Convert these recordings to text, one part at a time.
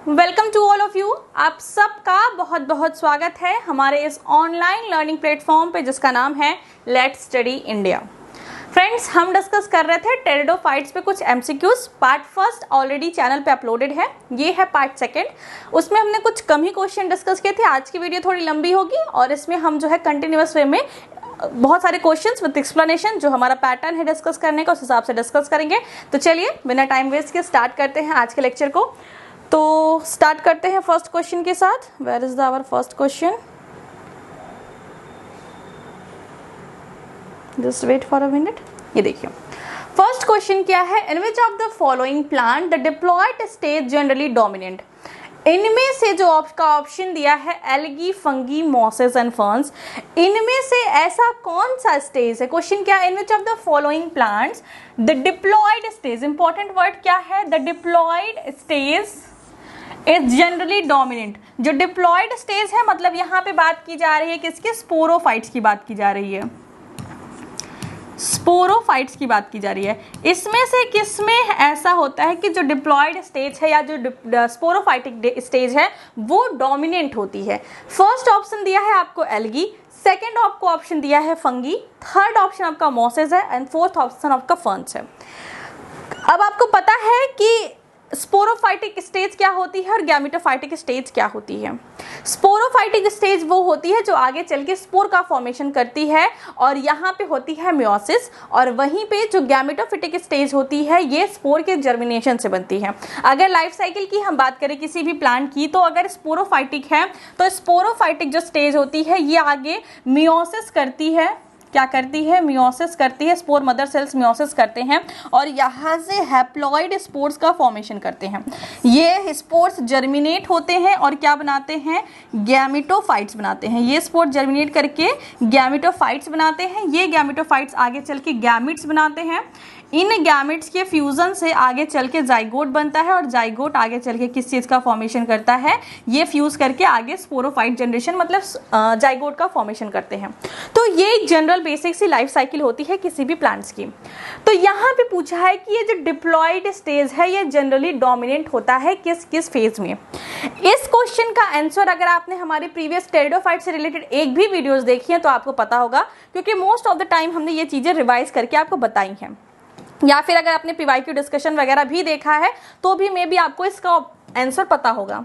Welcome to all of you. आप सबका बहुत बहुत स्वागत है हमारे इस ऑनलाइन लर्निंग प्लेटफॉर्म पे जिसका नाम है लेट्स स्टडी इंडिया। फ्रेंड्स, हम डिस्कस कर रहे थे टेरिडोफाइट्स पे कुछ MCQs. Part first already channel पे अपलोडेड है, ये है पार्ट सेकंड। उसमें हमने कुछ कम ही क्वेश्चन डिस्कस किए थे। आज की वीडियो थोड़ी लंबी होगी और इसमें हम जो है कंटिन्यूअस वे में बहुत सारे क्वेश्चंस विद एक्सप्लेनेशन जो हमारा पैटर्न है डिस्कस करने का उस हिसाब से डिस्कस करेंगे। तो चलिए बिना टाइम वेस्ट के स्टार्ट करते हैं आज के लेक्चर को। तो स्टार्ट करते हैं फर्स्ट क्वेश्चन के साथ। Where is the our first question? Just wait for a minute. ये देखिए फर्स्ट क्वेश्चन क्या है, in which of the following plant the diploid stage generally dominant. इनमें से जो आपका ऑप्शन दिया है algae, fungi, mosses and ferns, इनमें से ऐसा कौन सा स्टेज है? क्वेश्चन क्या है, in which of the following plants the diploid stage, important word क्या है, the diploid stage is generally dominant. जो डिप्लॉयड स्टेज है मतलब यहाँ पे बात की जा रही है किसके? स्पोरोफाइट्स की बात की जा रही है, स्पोरोफाइट्स की बात की जा रही है। इसमें से किसमें ऐसा होता है कि जो डिप्लॉयड स्टेज है या जो स्पोरोफाइटिक स्टेज है वो डोमिनेंट होती है? फर्स्ट ऑप्शन दिया है आपको एल्गी, सेकेंड आपको ऑप्शन दिया है फंगी, थर्ड ऑप्शन आपका मॉसेस है एंड फोर्थ ऑप्शन आपका फर्न्स है। अब आपको पता है कि स्पोरोफाइटिक स्टेज क्या होती है और गैमेटोफाइटिक स्टेज क्या होती है। स्पोरोफाइटिक स्टेज वो होती है जो आगे चल के स्पोर का फॉर्मेशन करती है और यहाँ पे होती है मियोसिस, और वहीं पे जो गैमेटोफिटिक स्टेज होती है ये स्पोर के जर्मिनेशन से बनती है। अगर लाइफ साइकिल की हम बात करें किसी भी प्लांट की, तो अगर स्पोरोफाइटिक है तो स्पोरोफाइटिक जो स्टेज होती है ये आगे मियोसिस करती है। क्या करती है? मियोसिस करती है। स्पोर मदर सेल्स मियोसिस करते हैं और यहाँ से हैप्लॉइड स्पोर्स का फॉर्मेशन करते हैं। ये स्पोर्स जर्मिनेट होते हैं और क्या बनाते हैं? गैमेटोफाइट्स बनाते हैं। ये स्पोर जर्मिनेट करके गैमेटोफाइट्स बनाते हैं। ये गैमेटोफाइट्स आगे चल के गैमिट्स बनाते हैं। इन गैमिट्स के फ्यूजन से आगे चल के जाइगोट बनता है और जाइगोट आगे चल के किस चीज़ का फॉर्मेशन करता है? ये फ्यूज करके आगे स्पोरोफाइट जनरेशन मतलब जाइगोट का फॉर्मेशन करते हैं। तो ये एक जनरल बेसिक सी लाइफ साइकिल होती है किसी भी प्लांट्स की। तो यहाँ पे पूछा है कि ये जो डिप्लॉयड स्टेज है ये जनरली डोमिनेंट होता है किस किस फेज में। इस क्वेश्चन का आंसर अगर आपने हमारे प्रीवियस टेरिडोफाइट से रिलेटेड एक भी वीडियोस देखी है तो आपको पता होगा, क्योंकि मोस्ट ऑफ द टाइम हमने ये चीजें रिवाइज करके आपको बताई हैं, या फिर अगर आपने पीवाईक्यू डिस्कशन वगैरह भी देखा है तो भी मे बी आपको इसका आंसर पता होगा।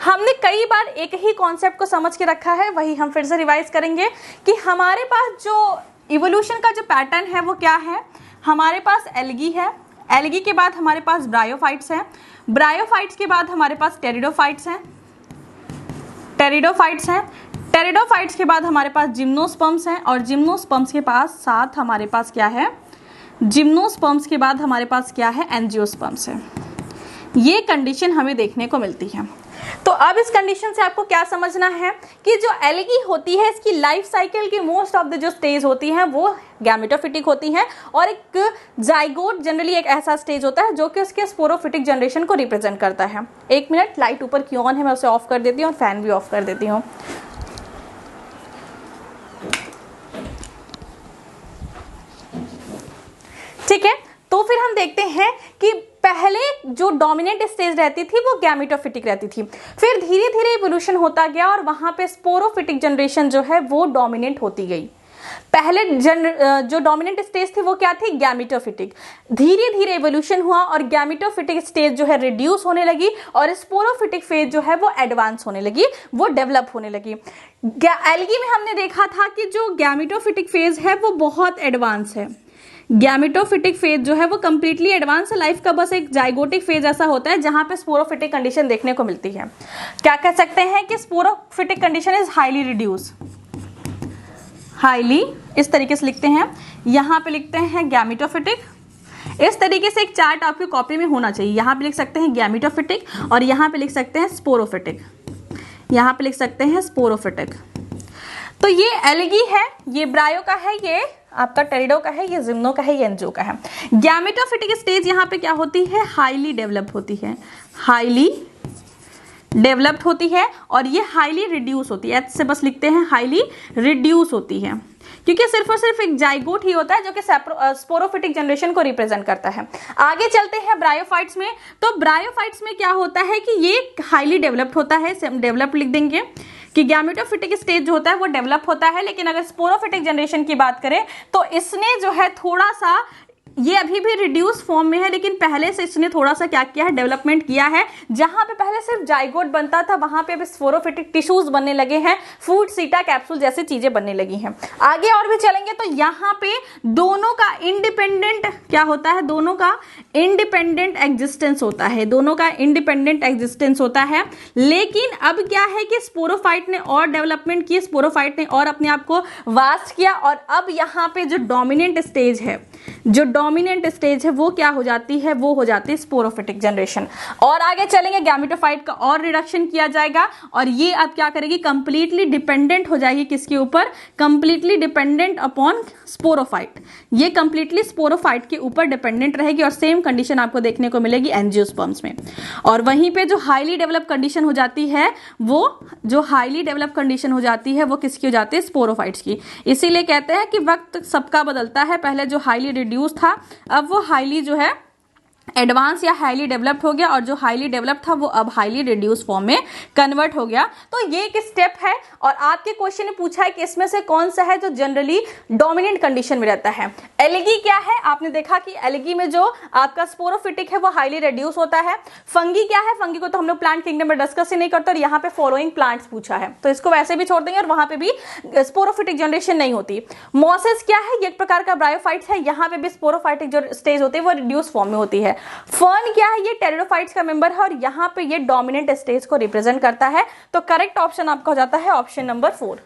हमने कई बार एक ही कॉन्सेप्ट को समझ के रखा है, वही हम फिर से रिवाइज करेंगे कि हमारे पास जो इवोल्यूशन का जो पैटर्न है वो क्या है। हमारे पास एल्गी है, एल्गी के बाद हमारे पास ब्रायोफाइट्स हैं, ब्रायोफाइट्स के बाद हमारे पास टेरिडोफाइट्स हैं, टेरिडोफाइट्स हैं, टेरिडोफाइट्स के बाद हमारे पास जिम्नोस्पर्म्स हैं और जिम्नोस्पर्म्स के पास साथ हमारे पास क्या है? जिम्नोस्पर्म्स के बाद हमारे पास क्या है? एंजियोस्पर्म्स है। ये कंडीशन हमें देखने को मिलती है। तो अब इस कंडीशन से आपको क्या समझना है कि जो एल्गी होती है इसकी लाइफ साइकिल की मोस्ट ऑफ द जो स्टेज होती हैं वो गैमेटोफिटिक होती हैं, और एक जाइगोट जनरली एक ऐसा स्टेज होता है जो कि उसके स्पोरोफिटिक जनरेशन को रिप्रेजेंट करता है। एक मिनट, लाइट ऊपर क्यों ऑन है मैं उसे ऑफ कर देती हूँ और फैन भी ऑफ कर देती हूँ। ठीक है, तो फिर हम देखते हैं कि पहले जो डोमिनेंट स्टेज रहती थी वो गैमेटोफिटिक रहती थी, फिर धीरे धीरे इवोल्यूशन होता गया और वहां पे स्पोरोफिटिक जनरेशन जो है वो डोमिनेंट होती गई। पहले जो डोमिनेंट स्टेज थी वो क्या थी? गैमेटोफिटिक। धीरे धीरे इवोल्यूशन हुआ और गैमेटोफिटिक स्टेज जो है रिड्यूस होने लगी और स्पोरोफिटिक फेज जो है वो एडवांस होने लगी, वो डेवलप होने लगी। एल्गी में हमने देखा था कि जो गैमेटोफिटिक फेज है वो बहुत एडवांस है। गैमेटोफिटिक फेज जो है वो कंप्लीटली एडवांस है। लाइफ का बस एक जाइगोटिक फेज ऐसा होता है जहां पे स्पोरोफिटिक कंडीशन देखने को मिलती है। क्या कह सकते हैं कि sporophytic condition is highly reduce, highly इस तरीके से लिखते हैं, यहां पे लिखते हैं गैमेटोफिटिक। इस तरीके से एक चार्ट आपकी कॉपी में होना चाहिए। यहां पे लिख सकते हैं गैमेटोफिटिक और यहां पे लिख सकते हैं स्पोरोफिटिक, यहां पे लिख सकते हैं स्पोरोफिटिक। तो ये एल्गी है, ये ब्रायो का है, ये आपका टेरिडो का है, ये जिम्नो का है, ये एंजियो का है। गैमेटोफिटिक स्टेज यहाँ पे क्या होती है? हाईली डेवलप होती है, हाईली डेवलप्ड होती है और ये हाईली रिड्यूस होती है। एच से बस लिखते हैं हाईली रिड्यूस होती है। क्योंकि सिर्फ और सिर्फ एक जाइगोट ही होता है जो कि स्पोरोफिटिक जनरेशन को रिप्रेजेंट करता है। आगे चलते हैं ब्रायोफाइट्स में। तो ब्रायोफाइट्स में क्या होता है कि ये हाईली डेवलप्ड होता है, डेवलप लिख देंगे कि गैमेटोफिटिक स्टेज जो होता है वो डेवलप होता है, लेकिन अगर स्पोरोफिटिक जनरेशन की बात करें तो इसने जो है थोड़ा सा, ये अभी भी रिड्यूस फॉर्म में है, लेकिन पहले से इसने थोड़ा सा क्या किया है, डेवलपमेंट किया है। जहां पे पहले सिर्फ जाइगोट बनता था वहां पे अब स्पोरोफिटिक टिश्यूज बनने लगे हैं, फूड सीटा कैप्सूल जैसी चीजें बनने लगी हैं। आगे और भी चलेंगे तो यहाँ पे दोनों का इंडिपेंडेंट क्या होता है, दोनों का इंडिपेंडेंट एग्जिस्टेंस होता है, दोनों का इंडिपेंडेंट एग्जिस्टेंस होता है। लेकिन अब क्या है कि स्पोरोफाइट ने और डेवलपमेंट की, स्पोरोफाइट ने और अपने आप को वास्ट किया, और अब यहाँ पे जो डोमिनेंट स्टेज है, जो डोमिनेंट स्टेज है वो क्या हो जाती है, वो हो जाती है स्पोरोफिटिक जनरेशन। और आगे चलेंगे गैमेटोफाइट का और रिडक्शन किया जाएगा, और ये अब क्या करेगी, कंप्लीटली डिपेंडेंट हो जाएगी किसके ऊपर, कंप्लीटली डिपेंडेंट अपॉन स्पोरोफाइट। ये कंप्लीटली स्पोरोफाइट के ऊपर डिपेंडेंट रहेगी, और सेम कंडीशन आपको देखने को मिलेगी एंजियोस्पर्म्स में। और वहीं पे जो हाईली डेवलप कंडीशन हो जाती है, वो जो हाईली डेवलप कंडीशन हो जाती है वो किसकी हो जाती है, स्पोरोफाइट्स की। इसीलिए कहते हैं कि वक्त सबका बदलता है, पहले जो हाईली रिड्यूस था अब वो हाईली जो है एडवांस या हाईली डेवलप्ड हो गया, और जो हाईली डेवलप्ड था वो अब हाईली रिड्यूस फॉर्म में कन्वर्ट हो गया। तो ये एक स्टेप है, और आपके क्वेश्चन ने पूछा है कि इसमें से कौन सा है जो जनरली डोमिनेंट कंडीशन में रहता है। एल्गी क्या है, आपने देखा कि एल्गी में जो आपका स्पोरोफिटिक है वो हाईली रिड्यूस होता है। फंगी क्या है, फंगी को तो हम लोग प्लांट किंगडम में डिस्कस ही नहीं करते, और यहाँ पे फॉलोइंग प्लांट्स पूछा है तो इसको वैसे भी छोड़ देंगे, और वहां पे भी स्पोरोफिटिक जनरेशन नहीं होती। मॉसेस क्या है, ये एक प्रकार का ब्रायोफाइट्स है, यहाँ पे भी स्पोरोफाइटिक जो स्टेज होती है वो रिड्यूस फॉर्म में होती है। फर्न क्या है, ये टेरिडोफाइट्स का मेंबर है, और यहां पे ये डोमिनेंट स्टेज को रिप्रेजेंट करता है। तो करेक्ट ऑप्शन आपका हो जाता है ऑप्शन नंबर 4।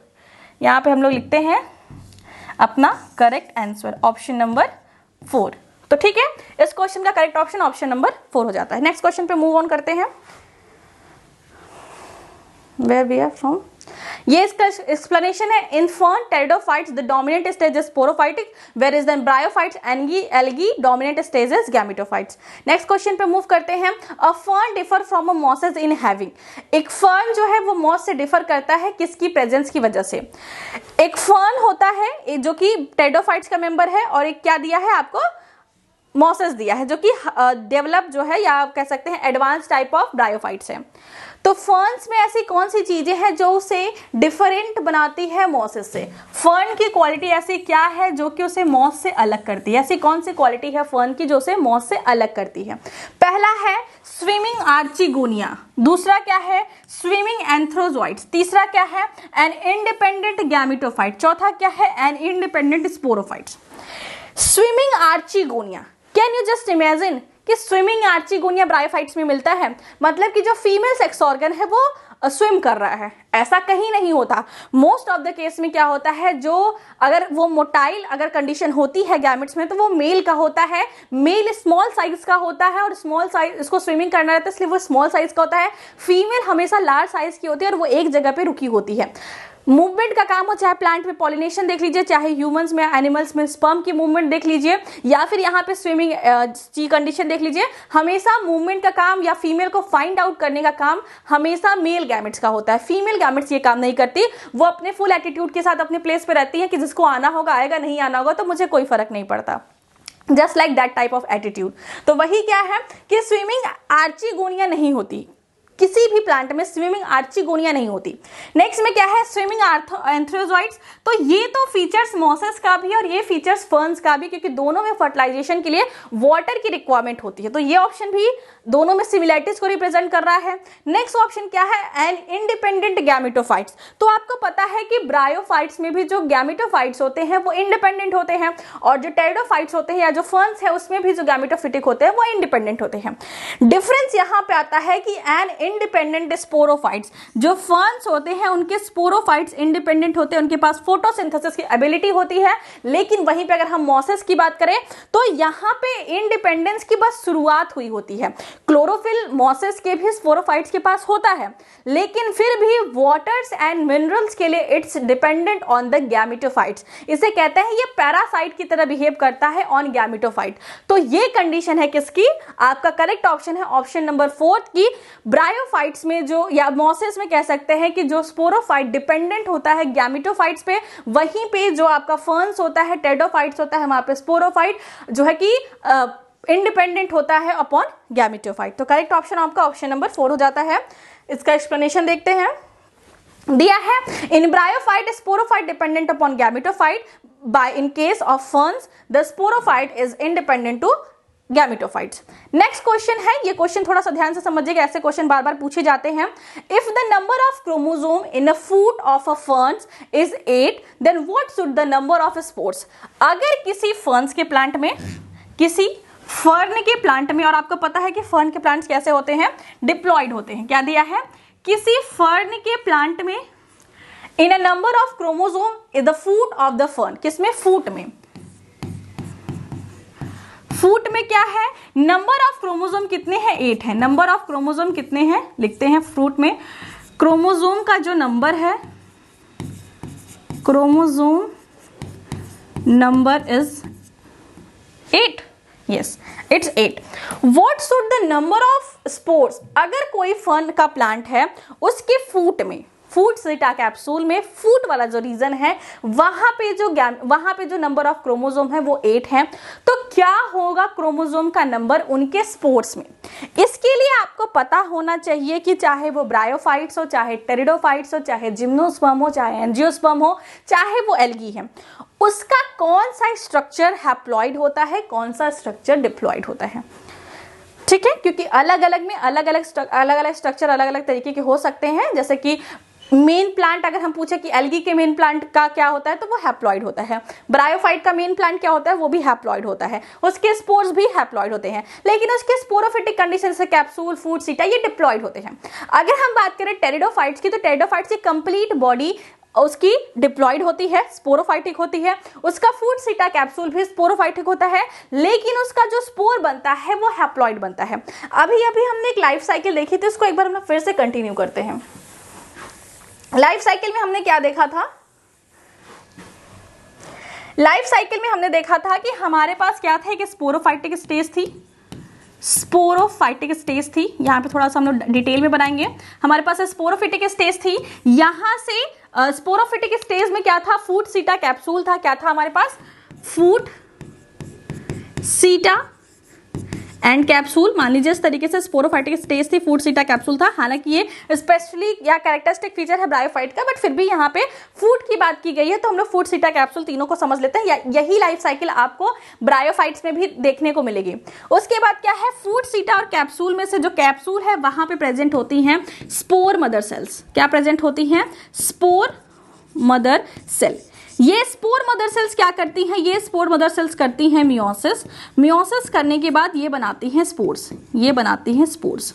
यहां पे हम लोग लिखते हैं अपना करेक्ट आंसर ऑप्शन नंबर 4। तो ठीक है, इस क्वेश्चन का करेक्ट ऑप्शन ऑप्शन नंबर 4 हो जाता है। नेक्स्ट क्वेश्चन पे मूव ऑन करते हैं। Where we are from? ये इसका एक्सप्लेनेशन है। In fern pteridophytes the dominant stage is sporophytic, where is the bryophytes algae dominant stage is gametophytes. Next question पे मूव करते हैं। A fern differ from a mosses in having, एक fern जो है वो मॉस से differ करता है किसकी प्रेजेंस की वजह से। एक फर्न होता है जो कि टेरिडोफाइट्स का मेंबर है, और एक क्या दिया है आपको, मॉसेस दिया है, जो कि डेवलप जो है, या आप कह सकते हैं एडवांस टाइप ऑफ ब्रायोफाइट्स है। तो फर्न्स में ऐसी कौन सी चीजें हैं जो उसे डिफरेंट बनाती है मॉसेस से। फर्न की क्वालिटी ऐसी क्या है जो कि उसे मॉस से अलग करती है, ऐसी कौन सी क्वालिटी है फर्न की जो उसे मॉस से अलग करती है। पहला है स्विमिंग आर्चिगोनिया, दूसरा क्या है स्विमिंग एंथ्रोजोइट्स, तीसरा क्या है एन इंडिपेंडेंट गैमेटोफाइट, चौथा क्या है an independent sporophytes. Swimming archegonia, can you just imagine कि स्विमिंग आर्चिगोनिया ब्रायोफाइट्स में मिलता है, मतलब कि जो फीमेल सेक्स ऑर्गन है वो स्विम कर रहा है, ऐसा कहीं नहीं होता। मोस्ट ऑफ द केस में क्या होता है, जो अगर वो मोटाइल अगर कंडीशन होती है गैमेट्स में तो वो मेल का होता है, मेल स्मॉल साइज का होता है, और स्मॉल साइज इसको स्विमिंग करना रहता है इसलिए वो स्मॉल साइज का होता है। फीमेल हमेशा लार्ज साइज की होती है और वो एक जगह पे रुकी होती है। मूवमेंट का काम हो, चाहे प्लांट में पॉलिनेशन देख लीजिए, चाहे ह्यूमंस में एनिमल्स में स्पर्म की मूवमेंट देख लीजिए, या फिर यहाँ पे स्विमिंग की कंडीशन देख लीजिए, हमेशा मूवमेंट का काम या फीमेल को फाइंड आउट करने का काम हमेशा मेल गैमेट्स का होता है। फीमेल गैमेट्स ये काम नहीं करती, वो अपने फुल एटीट्यूड के साथ अपने प्लेस पे रहती है कि जिसको आना होगा आएगा, नहीं आना होगा तो मुझे कोई फर्क नहीं पड़ता, just like that type of attitude. तो वही क्या है कि स्विमिंग आर्चिगोनिया नहीं होती, किसी भी प्लांट में स्विमिंग आर्चिगोनिया नहीं होती। नेक्स्ट में क्या है स्विमिंग एंथ्रोजोइट्स, तो ये तो फीचर्स मॉसेस का भी और ये फीचर्स फर्न्स का भी, क्योंकि दोनों में फर्टिलाइजेशन के लिए वाटर की रिक्वायरमेंट होती है, तो ये ऑप्शन भी दोनों में सिमिलैरिटीज को रिप्रेजेंट कर रहा है। नेक्स्ट ऑप्शन क्या है एन इंडिपेंडेंट गैमेटोफाइट्स, तो आपको पता है कि ब्रायोफाइट्स में भी जो गैमेटोफाइट्स होते हैं वो इंडिपेंडेंट होते हैं, और जो टेरिडोफाइट्स होते हैं या जो फर्न्स है उसमें भी जो गैमेटोफिटिक होते हैं वो इंडिपेंडेंट होते हैं। डिफरेंस यहाँ पे आता है कि एन इंडिपेंडेंट स्पोरोफाइट्स, जो फर्न्स होते हैं उनके स्पोरोफाइट्स इंडिपेंडेंट होते हैं, उनके पास फोटोसिंथेसिस की एबिलिटी होती है, लेकिन वहीं पे अगर हम मॉसेस की बात करें तो यहाँ पे इंडिपेंडेंस की बस शुरुआत हुई होती है। क्लोरोफिल मॉसेस के भी स्पोरोफाइट्स के पास होता है, लेकिन फिर भी वाटर्स एंड मिनरल्स के लिए it's dependent on the gametophytes, इसे कहते हैं ये पैरासाइट की तरह बिहेव करता है ऑन गैमेटोफाइट। तो ये कंडीशन है किसकी, आपका करेक्ट ऑप्शन है ऑप्शन नंबर 4 की, ब्रायो ब्रायोफाइट्स में जो, या मोसेस में कह सकते हैं कि जो स्पोरोफाइट डिपेंडेंट होता है गैमेटोफाइट्स पे, वहीं पे जो आपका फर्न्स होता है, टेरिडोफाइट्स होता है, वहां पे स्पोरोफाइट जो है कि इंडिपेंडेंट होता है अपॉन गैमेटोफाइट। तो करेक्ट ऑप्शन आपका ऑप्शन नंबर 4 हो जाता है। इसका एक्सप्लेनेशन देखते हैं, दिया है in bryophyte sporophyte dependent upon gametophyte, by in case of ferns the sporophyte is independent to gametophytes. Next question है, ये क्वेश्चन थोड़ा सा ध्यान से समझिएगा, ऐसे क्वेश्चन बार बार पूछे जाते हैं। If the number of chromosome in a foot of a ferns is 8 then what should the number of spores. अगर किसी फर्न्स के प्लांट में, किसी फर्न के प्लांट में, और आपको पता है कि फर्न के प्लांट्स कैसे होते हैं, डिप्लॉयड होते हैं। क्या दिया है, किसी फर्न के प्लांट में in a number of chromosome in the foot of the fern, किसमें, फूट में। फूट में क्या है, नंबर ऑफ क्रोमोसोम कितने हैं, 8 है। नंबर ऑफ क्रोमोसोम कितने हैं, लिखते हैं फ्रूट में, क्रोमोसोम का जो नंबर है, chromosome number is 8। Yes, it's 8। What should the number of spores, अगर कोई फर्न का प्लांट है उसके फूट में, फूट सीटा कैप्सूल में, फूट वाला जो रीजन है वहां पे जो नंबर ऑफ क्रोमोसोम है वो 8 है, तो क्या होगा क्रोमोसोम का नंबर उनके स्पोर्स में। इसके लिए आपको पता होना चाहिए कि चाहे वो ब्रायोफाइट्स हो, चाहे टेरिडोफाइट्स हो, चाहे जिम्नोस्पर्म हो, चाहे एंजियोस्पर्म हो, चाहे वो एल्गी है, उसका कौन सा स्ट्रक्चर हैप्लॉइड होता है, कौन सा स्ट्रक्चर डिप्लॉइड होता है। ठीक है, क्योंकि अलग अलग में अलग अलग स्ट्रक्चर अलग अलग तरीके के हो सकते हैं। जैसे कि मेन प्लांट अगर हम पूछे कि एल्गी के मेन प्लांट का क्या होता है, तो वो हैप्लॉइड होता है। ब्रायोफाइट का मेन प्लांट क्या होता है, वो भी हैप्लॉइड होता है। उसके स्पोर्स भी हैप्लॉइड होते हैं, लेकिन उसके स्पोरोफिटिक कंडीशन से कैप्सूल, फूट, सीटा, ये डिप्लॉइड होते हैं। अगर हम बात करें टेरिडोफाइट्स की, तो टेरिडोफाइट्स की कंप्लीट बॉडी उसकी डिप्लॉइड होती है, स्पोरोफाइटिक होती है। उसका फूट, सीटा, कैप्सूल भी स्पोरोफाइटिक होता है, लेकिन उसका जो स्पोर बनता है वो हैप्लॉइड बनता है। अभी हमने एक लाइफ साइकिल देखी थी, उसको एक बार हम फिर से कंटिन्यू करते हैं। लाइफ साइकिल में हमने क्या देखा था, लाइफ साइकिल में हमने देखा था कि हमारे पास क्या था, एक स्पोरोफाइटिक स्टेज थी, स्पोरोफाइटिक स्टेज थी। यहां पे थोड़ा सा हम लोग डिटेल में बनाएंगे। हमारे पास स्पोरोफिटिक स्टेज थी, यहां से स्पोरोफिटिक स्टेज में क्या था, फूट, सीटा, कैप्सूल था। क्या था हमारे पास, फूट, सीटा एंड कैप्सूल। मान लीजिए इस तरीके से स्पोरोफाइटिक स्टेज थी, फूट, सीटा, कैप्सूल था। हालांकि ये स्पेशली या कैरेक्टरिस्टिक फीचर है ब्रायोफाइट का, बट फिर भी यहाँ पे फूट की बात की गई है, तो हम लोग फूट, सीटा, कैप्सूल तीनों को समझ लेते हैं। यही लाइफ साइकिल आपको ब्रायोफाइट्स में भी देखने को मिलेगी। उसके बाद क्या है, फूट, सीटा और कैप्सूल में से जो कैप्सूल है वहां पे प्रेजेंट होती हैं स्पोर मदर सेल्स। क्या प्रेजेंट होती हैं, स्पोर मदर सेल। ये स्पोर मदर सेल्स क्या करती हैं, ये स्पोर मदर सेल्स करती हैं मियोसिस। मियोसिस करने के बाद ये बनाती हैं स्पोर्स, ये बनाती हैं स्पोर्स।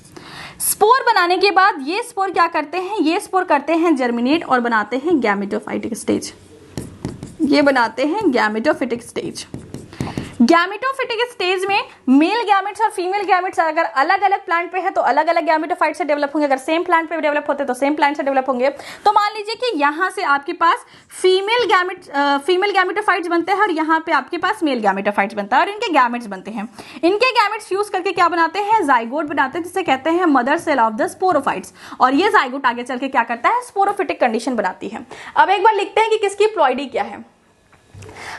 स्पोर बनाने के बाद ये स्पोर क्या करते हैं, ये स्पोर करते हैं जर्मिनेट और बनाते हैं गैमेटोफाइटिक स्टेज। ये बनाते हैं गैमेटोफिटिक स्टेज। गैमेटोफिटिक स्टेज में मेल गैमेट्स और फीमेल गैमेट्स अगर अलग अलग प्लांट पे है तो अलग अलग गैमेटोफाइट से डेवलप होंगे, अगर सेम प्लांट पे डेवलप होते तो सेम प्लांट से डेवलप होंगे। तो मान लीजिए कि यहाँ से आपके पास फीमेल गैमेटोफाइट्स बनते हैं और यहाँ पे आपके पास मेल गैमेटोफाइट्स बनता है और इनके गैमेट्स बनते हैं। इनके गैमेट्स यूज करके क्या बनाते हैं, जाइगोट बनाते हैं, जिसे कहते हैं mother cell of the sporophytes. और ये जाइगोट आगे चल के क्या करता है, स्पोरोफिटिक कंडीशन बनाती है। अब एक बार लिखते हैं कि किसकी प्लॉइडी क्या है।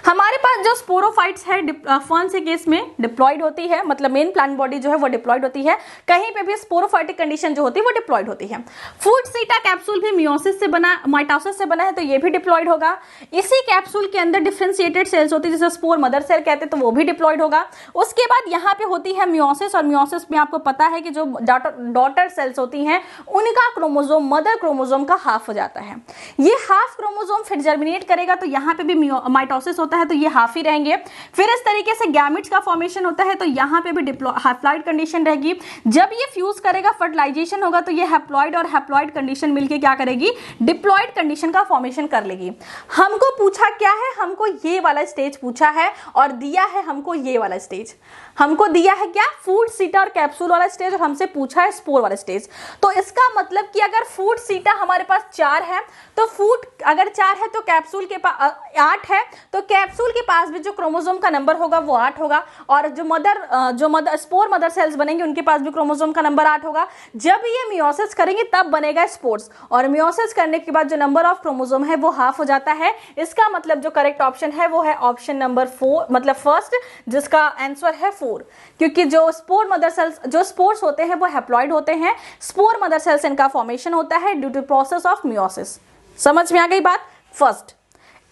हमारे पास जो स्पोरोफाइट्स है फर्न के केस में डिप्लॉइड होती है, मतलब मेन प्लांट बॉडी जो है वो डिप्लॉइड होती है। कहीं पे भी स्पोरोफाइटिक कंडीशन जो होती है वो डिप्लॉइड होती है। फूट, सीटा, कैप्सूल भी मियोसिस से बना, माइटोसिस से बना है, तो ये भी डिप्लॉइड होगा। इसी कैप्सूल के अंदर डिफरेंशिएटेड सेल्स होती है जिसे स्पोर मदर सेल कहते हैं, तो वो भी डिप्लॉइड होगा। उसके बाद यहाँ पे होती है मियोसिस, और मियोसिस में आपको पता है कि जो डॉटर सेल्स होती हैं उनका क्रोमोसोम मदर क्रोमोसोम का हाफ हो जाता है। ये हाफ क्रोमोसोम फिर जर्मिनेट करेगा, तो यहाँ पे भी माइटोसिस होता है, तो ये हाफ ही रहेंगे। फिर इस तरीके से गैमेट्स का फॉर्मेशन होता है, तो यहाँ पे भी हैप्लॉइड कंडीशन रहेगी। जब ये फ्यूज करेगा, फर्टिलाइजेशन होगा, तो ये हैप्लॉइड और हैप्लॉइड कंडीशन मिलके क्या करेगी, डिप्लॉइड कंडीशन का फॉर्मेशन कर लेगी। हमको पूछा क्या है, हमको ये वाला स्टेज पूछा है और दिया है हमको ये वाला स्टेज। हमको दिया है क्या, फूट, सीटा और कैप्सूल वाला स्टेज, और हमसे पूछा है स्पोर वाला स्टेज। तो इसका मतलब कि अगर फूट, सीटा हमारे पास 4 है, तो फूट अगर 4 है तो कैप्सूल के पास 8 है, तो कैप्सूल के पास भी जो क्रोमोसोम का नंबर होगा वो 8 होगा, और जो स्पोर मदर सेल्स बनेंगे उनके पास भी क्रोमोसोम का नंबर 8 होगा। जब ये मियोसिस करेंगे तब बनेगा स्पोर्स, और मियोसिस करने के बाद जो नंबर ऑफ क्रोमोसोम है वो हाफ हो जाता है। इसका मतलब जो करेक्ट ऑप्शन है वो है ऑप्शन नंबर 4, मतलब फर्स्ट, जिसका आंसर है 4, क्योंकि जो स्पोर मदर सेल्स, जो स्पोर्स होते हैं वो हैप्लॉइड होते हैं। स्पोर मदर सेल्स इनका फॉर्मेशन होता है due to process of meiosis. समझ में आ गई बात? फर्स्ट,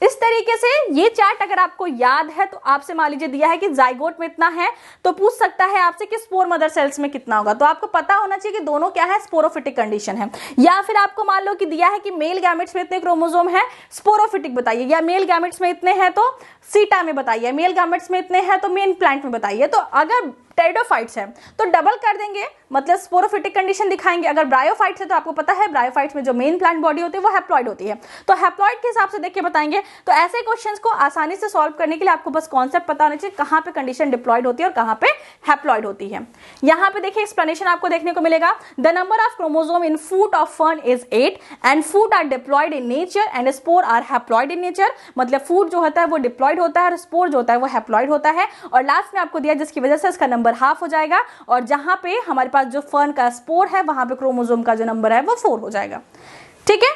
इस तरीके से ये चार्ट अगर आपको याद है तो आपसे मान लीजिए दिया है कि जाइगोट में इतना है, तो पूछ सकता है आपसे कि स्पोर मदर सेल्स में कितना होगा, तो आपको पता होना चाहिए कि दोनों क्या है, स्पोरोफिटिक कंडीशन है। या फिर आपको मान लो कि दिया है कि मेल गैमेट्स में इतने क्रोमोसोम है, स्पोरोफिटिक बताइए, या मेल गैमेट्स में इतने हैं तो सीटा में बताइए, मेल गैमेट्स में इतने हैं तो मेन प्लांट में बताइए। तो अगर टेरिडोफाइट्स है तो डबल कर देंगे, मतलब स्पोरोफिटिक कंडीशन दिखाएंगे। अगर ब्रायोफाइट्स है तो आपको पता है ब्रायोफाइट्स में जो मेन प्लांट बॉडी होती है वो हैप्लॉइड होती है, तो हैप्लॉइड के हिसाब से देख के बताएंगे। तो ऐसे क्वेश्चंस को आसानी से सॉल्व करने के लिए आपको बस कॉन्सेप्ट पता होना चाहिए, कहां पे कंडीशन डिप्लॉयड होती है और कहां पे हैप्लॉइड होती है। यहां पे देखिए एक्सप्लेनेशन आपको देखने को मिलेगा, the number of chromosome in foot of fern is 8 and foot are diploid in nature and spore are haploid in nature. मतलब फूट जो होता है वो डिप्लॉयड होता है और स्पोर जो होता है वो हैप्लॉइड होता है। और लास्ट में आपको दिया जिसकी वजह से इसका नंबर हाफ हो जाएगा, और जहां पे हमारे पास जो फर्न का स्पोर है वहां पे क्रोमोसोम का जो नंबर है वो 4 हो जाएगा। ठीक है,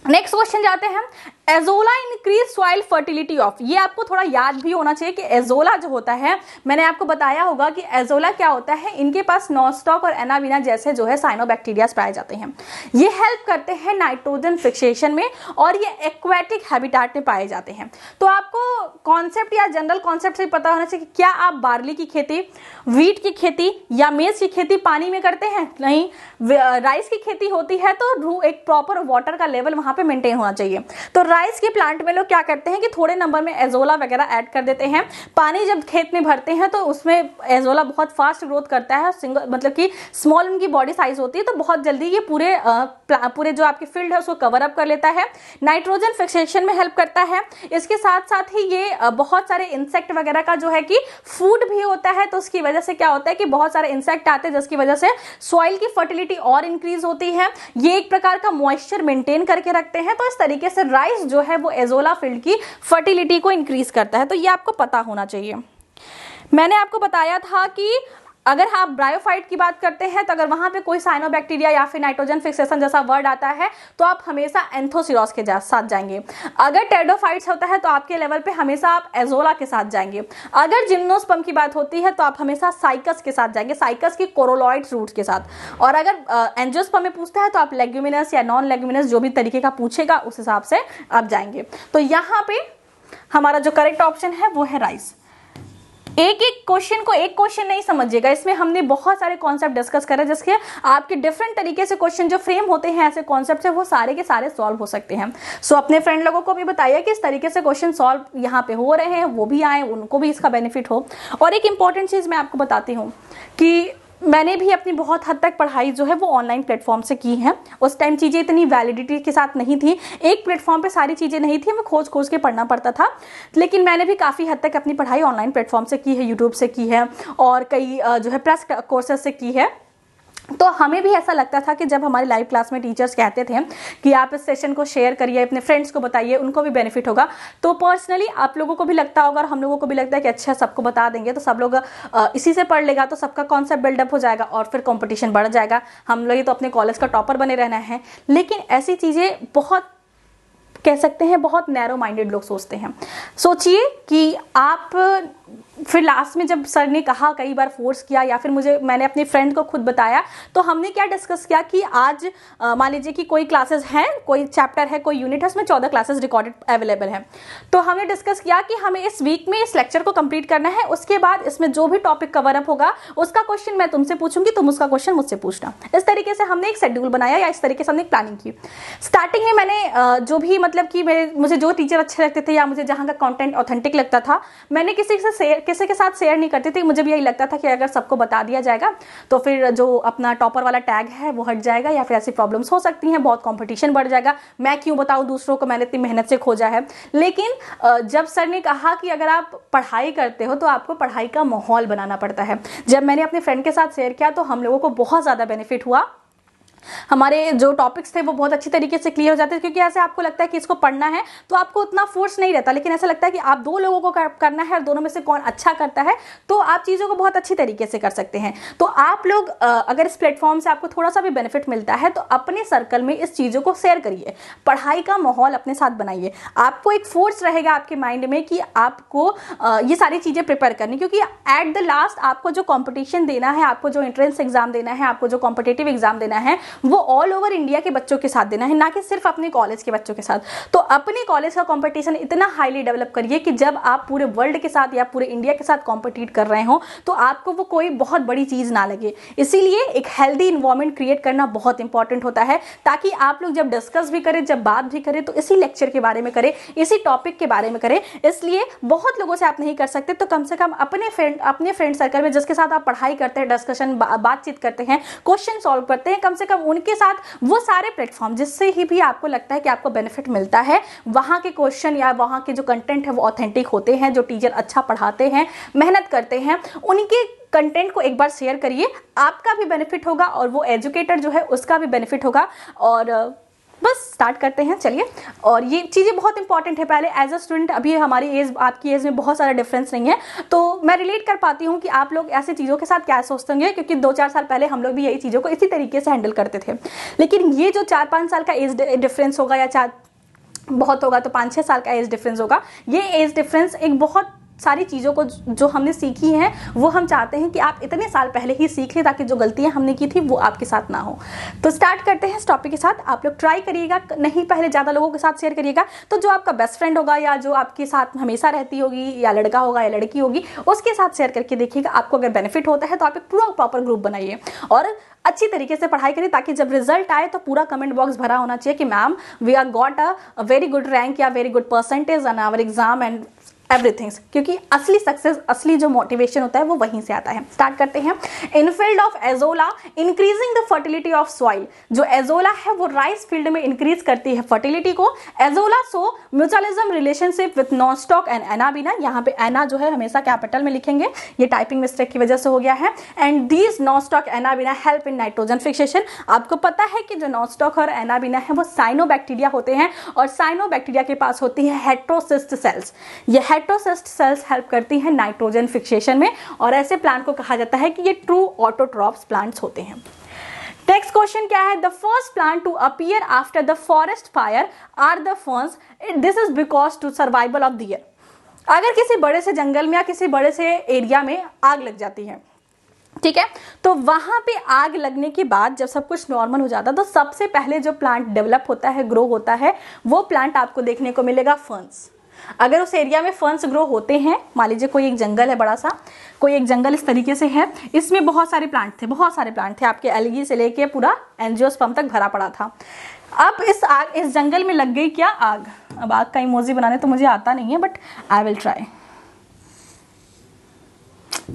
नेक्स्ट क्वेश्चन जाते हैं। Azolla increase soil fertility of, ये आपको थोड़ा याद भी होना चाहिए कि एजोला जो होता है, मैंने आपको बताया होगा कि एजोला क्या होता है, इनके पास नॉनस्टॉक और एनाविना जैसे जो है साइनोबैक्टीरिया पाए जाते हैं। ये हेल्प करते हैं नाइट्रोजन फिक्सेशन में और ये एक्वेटिक हैबिटेट में पाए जाते हैं। तो आपको कॉन्सेप्ट या जनरल कॉन्सेप्ट से पता होना चाहिए कि क्या आप बार्ली की खेती, व्हीट की खेती या मेज की खेती पानी में करते हैं? नहीं। राइस की खेती होती है तो एक प्रॉपर वाटर का लेवल वहां पे मेंटेन होना चाहिए। तो राइस के प्लांट में लोग क्या करते हैं कि थोड़े नंबर में एजोला वगैरह ऐड कर देते हैं। पानी जब खेत में भरते हैं तो उसमें एजोला बहुत फास्ट ग्रोथ करता है, सिंगल मतलब कि स्मॉल उनकी बॉडी साइज होती है, तो बहुत जल्दी ये पूरे जो आपकी फील्ड है उसको कवर अप कर लेता है। नाइट्रोजन फिक्सेशन में हेल्प करता है। इसके साथ साथ ही ये बहुत सारे इंसेक्ट वगैरह का जो है कि फूड भी होता है, तो उसकी वजह से क्या होता है कि बहुत सारे इंसेक्ट आते हैं जिसकी वजह से सॉइल की फर्टिलिटी और इंक्रीज होती है। ये एक प्रकार का मॉइस्चर मेंटेन करके रखते हैं। तो इस तरीके से राइस जो है वो एजोला फील्ड की फर्टिलिटी को इंक्रीज करता है, तो ये आपको पता होना चाहिए। मैंने आपको बताया था कि अगर आप ब्रायोफाइट की बात करते हैं तो अगर वहां पे कोई साइनोबैक्टीरिया या फिर नाइट्रोजन फिक्सेशन जैसा वर्ड आता है तो आप हमेशा एंथोसिरोस के साथ जाएंगे। अगर टेरिडोफाइट्स होता है तो आपके लेवल पे हमेशा आप एजोला के साथ जाएंगे। अगर जिम्नोस्पर्म की बात होती है तो आप हमेशा साइकस के साथ जाएंगे, साइकस की कोरोलॉइड रूट्स के साथ। और अगर एंजियोस्पर्म में पूछता है तो आप लेग्यूमिनस या नॉन लेग्यूमिनस जो भी तरीके का पूछेगा उस हिसाब से आप जाएंगे। तो यहाँ पे हमारा जो करेक्ट ऑप्शन है वो है राइस। एक क्वेश्चन को एक क्वेश्चन नहीं समझिएगा, इसमें हमने बहुत सारे कॉन्सेप्ट डिस्कस करे जिसके आपके डिफरेंट तरीके से क्वेश्चन जो फ्रेम होते हैं ऐसे कॉन्सेप्ट से वो सारे के सारे सॉल्व हो सकते हैं। सो अपने फ्रेंड लोगों को भी बताइए कि इस तरीके से क्वेश्चन सॉल्व यहाँ पे हो रहे हैं, वो भी आए, उनको भी इसका बेनिफिट हो। और एक इंपॉर्टेंट चीज मैं आपको बताती हूँ कि मैंने भी अपनी बहुत हद तक पढ़ाई जो है वो ऑनलाइन प्लेटफॉर्म से की है। उस टाइम चीज़ें इतनी वैलिडिटी के साथ नहीं थी, एक प्लेटफॉर्म पे सारी चीज़ें नहीं थी, हमें खोज के पढ़ना पड़ता था। लेकिन मैंने भी काफ़ी हद तक अपनी पढ़ाई ऑनलाइन प्लेटफॉर्म से की है, यूट्यूब से की है और कई जो है प्रेस कोर्सेज से की है। तो हमें भी ऐसा लगता था कि जब हमारी लाइव क्लास में टीचर्स कहते थे कि आप इस सेशन को शेयर करिए, अपने फ्रेंड्स को बताइए, उनको भी बेनिफिट होगा, तो पर्सनली आप लोगों को भी लगता होगा और हम लोगों को भी लगता है कि अच्छा सबको बता देंगे तो सब लोग इसी से पढ़ लेगा, तो सबका कॉन्सेप्ट बिल्डअप हो जाएगा और फिर कंपटीशन बढ़ जाएगा, हम लोग तो अपने कॉलेज का टॉपर बने रहना है। लेकिन ऐसी चीज़ें बहुत कह सकते हैं बहुत नैरो माइंडेड लोग सोचते हैं। सोचिए कि आप फिर लास्ट में जब सर ने कहा, कई बार फोर्स किया या फिर मैंने अपनी फ्रेंड को खुद बताया, तो हमने क्या डिस्कस किया कि आज मान लीजिए कि कोई क्लासेस हैं, कोई चैप्टर है, कोई यूनिट है, उसमें 14 क्लासेस रिकॉर्डेड अवेलेबल है। तो हमने डिस्कस किया कि हमें इस वीक में इस लेक्चर को कंप्लीट करना है, उसके बाद इसमें जो भी टॉपिक कवर अप होगा उसका क्वेश्चन मैं तुमसे पूछूंगी, तुम उसका क्वेश्चन मुझसे पूछना। इस तरीके से हमने एक शेड्यूल बनाया या इस तरीके से हमने प्लानिंग की। स्टार्टिंग में मैंने जो भी मतलब कि मुझे जो टीचर अच्छे लगते थे या मुझे जहाँ का कंटेंट ऑथेंटिक लगता था, मैंने किसी के साथ शेयर नहीं करती थी। मुझे भी यही लगता था कि अगर सबको बता दिया जाएगा तो फिर जो अपना टॉपर वाला टैग है वो हट जाएगा या फिर ऐसी प्रॉब्लम्स हो सकती हैं, बहुत कंपटीशन बढ़ जाएगा, मैं क्यों बताऊं दूसरों को, मैंने इतनी मेहनत से खोजा है। लेकिन जब सर ने कहा कि अगर आप पढ़ाई करते हो तो आपको पढ़ाई का माहौल बनाना पड़ता है, जब मैंने अपने फ्रेंड के साथ शेयर किया तो हम लोगों को बहुत ज़्यादा बेनिफिट हुआ। हमारे जो टॉपिक्स थे वो बहुत अच्छी तरीके से क्लियर हो जाते हैं, क्योंकि ऐसे आपको लगता है कि इसको पढ़ना है तो आपको उतना फोर्स नहीं रहता, लेकिन ऐसा लगता है कि आप दो लोगों को करना है और दोनों में से कौन अच्छा करता है तो आप चीज़ों को बहुत अच्छी तरीके से कर सकते हैं। तो आप लोग अगर इस प्लेटफॉर्म से आपको थोड़ा सा भी बेनिफिट मिलता है तो अपने सर्कल में इस चीज़ों को शेयर करिए, पढ़ाई का माहौल अपने साथ बनाइए। आपको एक फोर्स रहेगा आपके माइंड में कि आपको ये सारी चीज़ें प्रिपेयर करनी, क्योंकि एट द लास्ट आपको जो कॉम्पिटिशन देना है, आपको जो एंट्रेंस एग्जाम देना है, आपको जो कॉम्पिटेटिव एग्जाम देना है वो ऑल ओवर इंडिया के बच्चों के साथ देना है, ना कि सिर्फ अपने कॉलेज के बच्चों के साथ। तो अपने कॉलेज का कंपटीशन इतना हाईली डेवलप करिए कि जब आप पूरे वर्ल्ड के साथ या पूरे इंडिया के साथ कॉम्पिटिट कर रहे हो तो आपको वो कोई बहुत बड़ी चीज ना लगे। इसीलिए एक हेल्दी इन्वायरमेंट क्रिएट करना बहुत इंपॉर्टेंट होता है, ताकि आप लोग जब डिस्कस भी करें, जब बात भी करें तो इसी लेक्चर के बारे में करें, इसी टॉपिक के बारे में करें। इसलिए बहुत लोगों से आप नहीं कर सकते तो कम से कम अपने फ्रेंड सर्कल में जिसके साथ आप पढ़ाई करते हैं, डिस्कशन बातचीत करते हैं, क्वेश्चन सॉल्व करते हैं, कम से कम उनके साथ वो सारे प्लेटफॉर्म जिससे ही भी आपको लगता है कि आपको बेनिफिट मिलता है, वहाँ के क्वेश्चन या वहाँ के जो कंटेंट है वो ऑथेंटिक होते हैं, जो टीचर अच्छा पढ़ाते हैं, मेहनत करते हैं, उनके कंटेंट को एक बार शेयर करिए। आपका भी बेनिफिट होगा और वो एजुकेटर जो है उसका भी बेनिफिट होगा। और बस स्टार्ट करते हैं, चलिए। और ये चीज़ें बहुत इंपॉर्टेंट है। पहले एज अ स्टूडेंट, अभी हमारी एज आपकी एज में बहुत सारा डिफरेंस नहीं है, तो मैं रिलेट कर पाती हूँ कि आप लोग ऐसी चीज़ों के साथ क्या सोचते होंगे, क्योंकि 2-4 साल पहले हम लोग भी यही चीज़ों को इसी तरीके से हैंडल करते थे। लेकिन ये जो 4-5 साल का एज डिफरेंस होगा, या बहुत होगा तो 5-6 साल का एज डिफरेंस होगा, ये एज डिफरेंस एक बहुत सारी चीज़ों को जो हमने सीखी हैं वो हम चाहते हैं कि आप इतने साल पहले ही सीख लें, ताकि जो गलतियां हमने की थी वो आपके साथ ना हो। तो स्टार्ट करते हैं इस टॉपिक के साथ। आप लोग ट्राई करिएगा, नहीं पहले ज़्यादा लोगों के साथ शेयर करिएगा, तो जो आपका बेस्ट फ्रेंड होगा या जो आपके साथ हमेशा रहती होगी, या लड़का होगा या लड़की होगी, उसके साथ शेयर करके देखिएगा। आपको अगर बेनिफिट होता है तो आप एक पूरा प्रॉपर ग्रुप बनाइए और अच्छी तरीके से पढ़ाई करिए, ताकि जब रिजल्ट आए तो पूरा कमेंट बॉक्स भरा होना चाहिए कि ma'am we are got a very good rank या very good percentage on our exam and everythings. क्योंकि असली सक्सेस, असली जो मोटिवेशन होता है वो वहीं से आता है। स्टार्ट करते हैं। In field of azolla increasing the fertility of soil. जो एजोला है वो राइस फील्ड में इंक्रीज करती है फर्टिलिटी को। Azolla so mutualism relationship with nostoc and Anabaena. यहाँ पे एना जो है हमेशा कैपिटल में लिखेंगे, ये टाइपिंग मिस्टेक की वजह से हो गया है। And these nostoc Anabaena help in nitrogen fixation. आपको पता है कि जो नॉस्टॉक और एनाबिना है वो साइनोबैक्टीरिया होते हैं, और साइनोबैक्टीरिया के पास होती है हेट्रोसिस्ट सेल्स। ये हेट्रोसिस्ट सेल्स हेल्प करती हैं नाइट्रोजन फिक्सेशन में, और ऐसे प्लांट को कहा जाता है कि ये ट्रू ऑटोट्रॉप्स प्लांट्स होते हैं। नेक्स्ट क्वेश्चन क्या है? The first plant to appear after the forest fire are the ferns. This is because to survival of the year. अगर किसी बड़े से जंगल में या किसी बड़े से एरिया में आग लग जाती है, ठीक है, तो वहां पे आग लगने के बाद जब सब कुछ नॉर्मल हो जाता है तो सबसे पहले जो प्लांट डेवलप होता है, ग्रो होता है, वो प्लांट आपको देखने को मिलेगा फर्न्स। अगर उस एरिया में फर्न्स ग्रो होते हैं, मान लीजिए कोई एक जंगल है बड़ा सा, कोई एक जंगल इस तरीके से है, इसमें बहुत सारे प्लांट थे, बहुत सारे प्लांट थे, आपके एल्गी से लेके पूरा एंजियोस्पर्म तक भरा पड़ा था। अब इस जंगल में लग गई क्या? आग। अब आग का इमोजी बनाने तो मुझे आता नहीं है, बट आई विल ट्राई।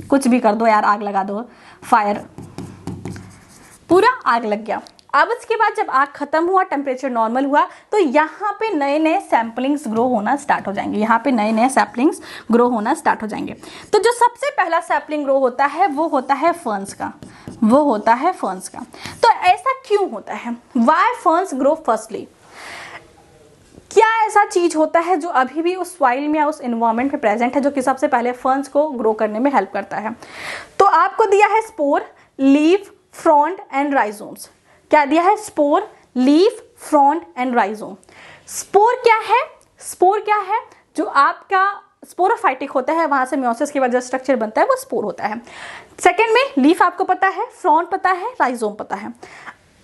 कुछ भी कर दो यार, आग लगा दो, फायर, पूरा आग लग गया। अब इसके बाद जब आग खत्म हुआ, टेम्परेचर नॉर्मल हुआ, तो यहाँ पे नए नए सैम्पलिंग्स ग्रो होना स्टार्ट हो जाएंगे। यहाँ पे नए नए सैम्पलिंग्स ग्रो होना स्टार्ट हो जाएंगे। तो जो सबसे पहला सैम्पलिंग ग्रो होता है वो होता है फर्न्स का, वो होता है फर्न्स का। तो ऐसा क्यों होता है? Why ferns grow firstly? क्या ऐसा चीज होता है जो अभी भी उस सॉइल में या उस एनवायरनमेंट में प्रेजेंट है, जो कि सबसे पहले फर्न्स को ग्रो करने में हेल्प करता है? तो आपको दिया है spore, leaf, front and rhizomes. क्या दिया है? Spore, leaf, front and rhizome. Spore क्या है? स्पोर क्या है? जो आपका स्पोरोफाइटिक होता है, वहां से मियोसिस की वजह से स्ट्रक्चर बनता है, वो स्पोर होता है। सेकंड में लीफ आपको पता है, फ्रॉन्ट पता है, राइजोम पता है।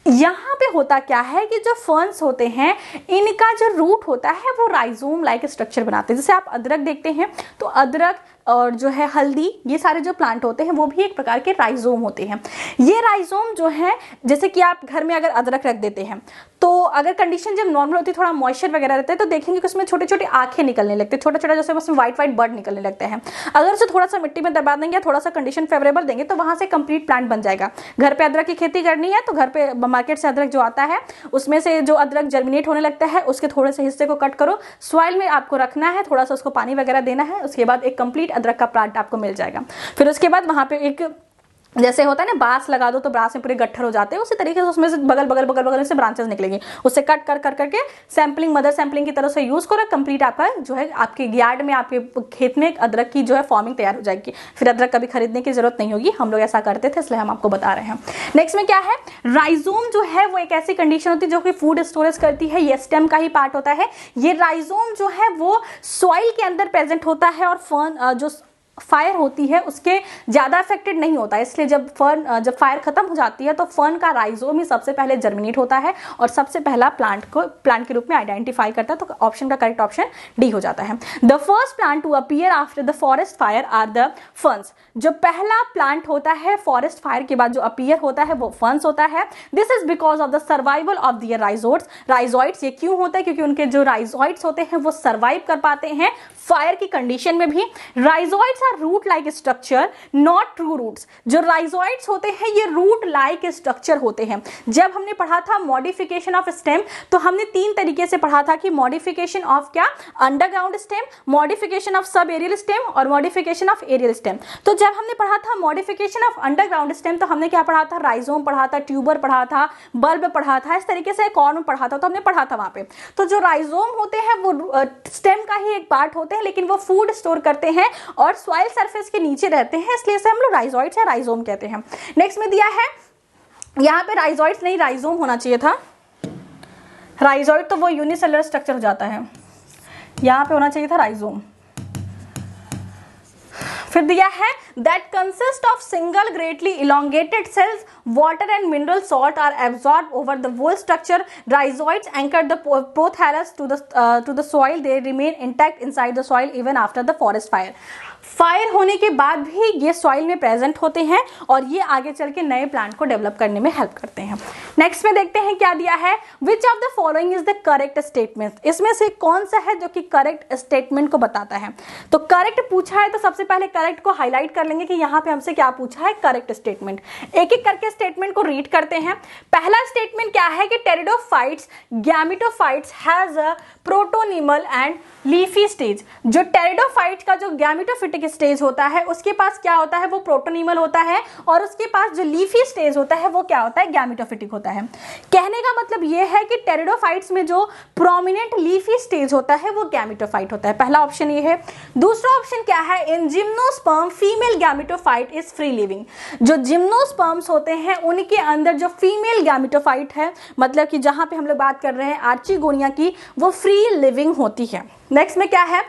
यहाँ पे होता क्या है कि जो फर्न्स होते हैं, इनका जो रूट होता है वो राइजोम लाइक स्ट्रक्चर बनाते हैं। जैसे आप अदरक देखते हैं तो अदरक और जो है हल्दी, ये सारे जो प्लांट होते हैं वो भी एक प्रकार के राइजोम होते हैं। ये राइजोम जो है, जैसे कि आप घर में अगर अदरक रख देते हैं तो अगर कंडीशन जब नॉर्मल होती है, थोड़ा मॉइस्चर वगैरह रहता है, तो देखेंगे कि उसमें छोटे छोटे आंखें निकलने लगते हैं, छोटा छोटा जैसे उसमें व्हाइट व्हाइट बर्ड निकलने लगते हैं। अगर उसे थोड़ा सा मिट्टी में दबा देंगे, थोड़ा सा कंडीशन फेवरेबल देंगे, तो वहां से कंप्लीट प्लांट बन जाएगा। घर पे अदरक की खेती करनी है तो घर पे मार्केट से अदरक जो आता है उसमें से जो अदरक जर्मिनेट होने लगता है, उसके थोड़े से हिस्से को कट करो, सॉइल में आपको रखना है, थोड़ा सा उसको पानी वगैरह देना है, उसके बाद एक कंप्लीट अदरक का प्लांट आपको मिल जाएगा। फिर उसके बाद वहां पे एक जैसे होता है ना बांस लगा दो तो बांस में पूरे गट्ठर हो जाते हैं, उसी तरीके से उसमें से बगल से ब्रांचेस निकलेंगे, उससे कट कर करके सैम्पलिंग, मदर सैम्पलिंग की तरह से यूज करो, कंप्लीट आपका जो है आपके यार्ड में, आपके खेत में अदरक की जो है फॉर्मिंग तैयार हो जाएगी। फिर अदरक कभी खरीदने की जरूरत नहीं होगी, हम लोग ऐसा करते थे इसलिए हम आपको बता रहे हैं। नेक्स्ट में क्या है, राइजोम जो है वो एक ऐसी कंडीशन होती है जो कि फूड स्टोरेज करती है, ये स्टेम का ही पार्ट होता है। ये राइजोम जो है वो सॉइल के अंदर प्रेजेंट होता है और फर्न जो फायर होती है उसके ज्यादा अफेक्टेड नहीं होता है, इसलिए जब फायर खत्म हो जाती है तो फर्न का राइजोम ही सबसे पहले जर्मिनेट होता है और सबसे पहला प्लांट के रूप में आइडेंटिफाई करता है। तो ऑप्शन का करेक्ट ऑप्शन डी हो जाता है। The first plant to appear after the forest fire are the ferns. जो पहला प्लांट होता है फॉरेस्ट फायर के बाद जो अपीयर होता है वो फर्न्स होता है। This is because of the survival of their rhizoids. ये क्यों होता है, क्योंकि उनके जो राइजोइड्स होते हैं वो सर्वाइव कर पाते हैं फायर की कंडीशन में भी। Rhizoids are root like structure, not true roots. जो राइजोइड्स होते हैं ये रूट लाइक स्ट्रक्चर होते हैं। जब हमने पढ़ा था मॉडिफिकेशन ऑफ स्टेम तो हमने तीन तरीके से पढ़ा था कि मॉडिफिकेशन ऑफ क्या, underground stem, modification of sub aerial stem और मॉडिफिकेशन ऑफ एरियल स्टेम। तो जब हमने पढ़ा था मॉडिफिकेशन ऑफ अंडरग्राउंड स्टेम तो हमने क्या पढ़ा था, राइजोम पढ़ा था, ट्यूबर पढ़ा था, बल्ब पढ़ा था, इस तरीके से कॉर्न पढ़ा था, तो हमने पढ़ा था वहां पे। तो जो राइजोम होते हैं वो स्टेम का ही एक पार्ट होते हैं, लेकिन वो फूड स्टोर करते हैं और सॉइल सरफेस के नीचे रहते हैं, इसलिए इसे हम लोग राइजोइड्स या राइजोम कहते हैं। नेक्स्ट में दिया है, यहाँ पे राइजोइड्स नहीं राइजोम होना चाहिए था, राइजोइड तो वो यूनिसेलुलर स्ट्रक्चर हो जाता है, यहाँ पे होना चाहिए था राइजोम। फिर दिया है that consist of single greatly elongated cells, water and mineral salt are absorbed over the whole structure. Rhizoids anchor the prothallus to the soil. They remain intact inside the soil even after the forest fire. Fire होने के बाद भी ये soil में present होते हैं और ये आगे चल के नए प्लांट को डेवलप करने में हेल्प करते हैं। नेक्स्ट में देखते हैं क्या दिया है, विच of the following is the correct statement. इसमें से कौन सा है जो कि करेक्ट स्टेटमेंट को बताता है। तो करेक्ट पूछा है तो सबसे पहले करेक्ट को हाईलाइट कर लेंगे कि यहाँ पे हमसे क्या पूछा है, करेक्ट स्टेटमेंट। एक एक करके स्टेटमेंट को रीड करते हैं। पहला स्टेटमेंट क्या है कि pteridophytes gametophytes has a protonemal and leafy stage. जो टेरिडोफाइट का जो गैमेटोफिटिक स्टेज होता है उसके पास क्या होता है, वो प्रोटोनिमल होता है और उसके पास जो लीफी स्टेज होता है वो क्या होता है, गैमेटोफिटिक होता है। कहने का मतलब ये है कि टेरिडोफाइट्स में जो प्रोमिनेंट लीफी स्टेज होता है वो गैमेटोफाइट होता है। पहला ऑप्शन ये है। दूसरा ऑप्शन क्या है, इन gymnosperm female gametophyte is free living. जो जिम्नोस्पर्म्स होते हैं उनके अंदर जो फीमेल गैमेटोफाइट है, मतलब कि जहां पे हम लोग बात कर रहे हैं आर्चिगोनिया की, वो फ्री लिविंग होती है। नेक्स्ट में क्या है,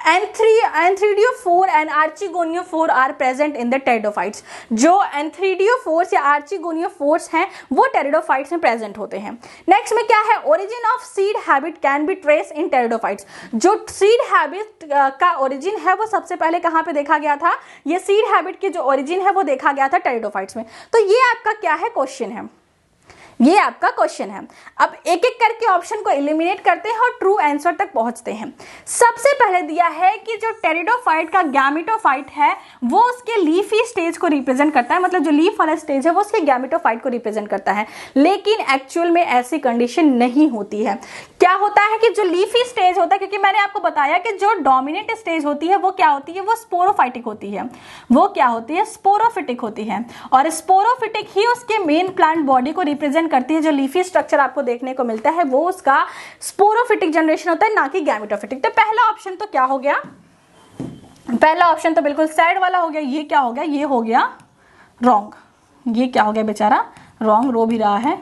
antheridiophore and archegoniophore are present in the pteridophytes. जो एंथ्रीडियोफोर्स या आर्चिगोनियोफोर्स हैं वो टेरिडोफाइट्स में प्रेजेंट होते हैं। नेक्स्ट में क्या है, origin of seed habit can be trace in pteridophytes. जो सीड हैबिट का ओरिजिन है वो सबसे पहले कहां पे देखा गया था, ये सीड हैबिट की जो ओरिजिन है वो देखा गया था टेरिडोफाइट्स में। तो ये आपका क्या है, क्वेश्चन है, ये आपका क्वेश्चन है। अब एक एक करके ऑप्शन को एलिमिनेट करते हैं और ट्रू आंसर तक पहुंचते हैं। सबसे पहले दिया है कि जो टेरिडोफाइट का गैमेटोफाइट है वो उसके लीफी स्टेज को रिप्रेजेंट करता है, मतलब जो लीफ वाला स्टेज है वो उसके गैमेटोफाइट को रिप्रेजेंट करता है, लेकिन एक्चुअल में ऐसी कंडीशन नहीं होती है। क्या होता है कि जो लीफी स्टेज होता है, क्योंकि मैंने आपको बताया कि जो डोमिनेंट स्टेज होती है वो क्या होती है, वो स्पोरोफाइटिक होती है। वो क्या होती है, स्पोरोफिटिक होती है, और स्पोरोफिटिक ही उसके मेन प्लांट बॉडी को रिप्रेजेंट करती है। जो लीफी स्ट्रक्चर आपको देखने को मिलता है वो उसका स्पोरोफिटिक जनरेशन होता है, ना कि गैमेटोफिटिक। तो पहला ऑप्शन तो क्या हो गया, पहला ऑप्शन तो बिल्कुल सैड वाला हो गया। ये क्या हो गया, ये हो गया रॉन्ग। ये क्या हो गया बेचारा, रॉन्ग, रो भी रहा है,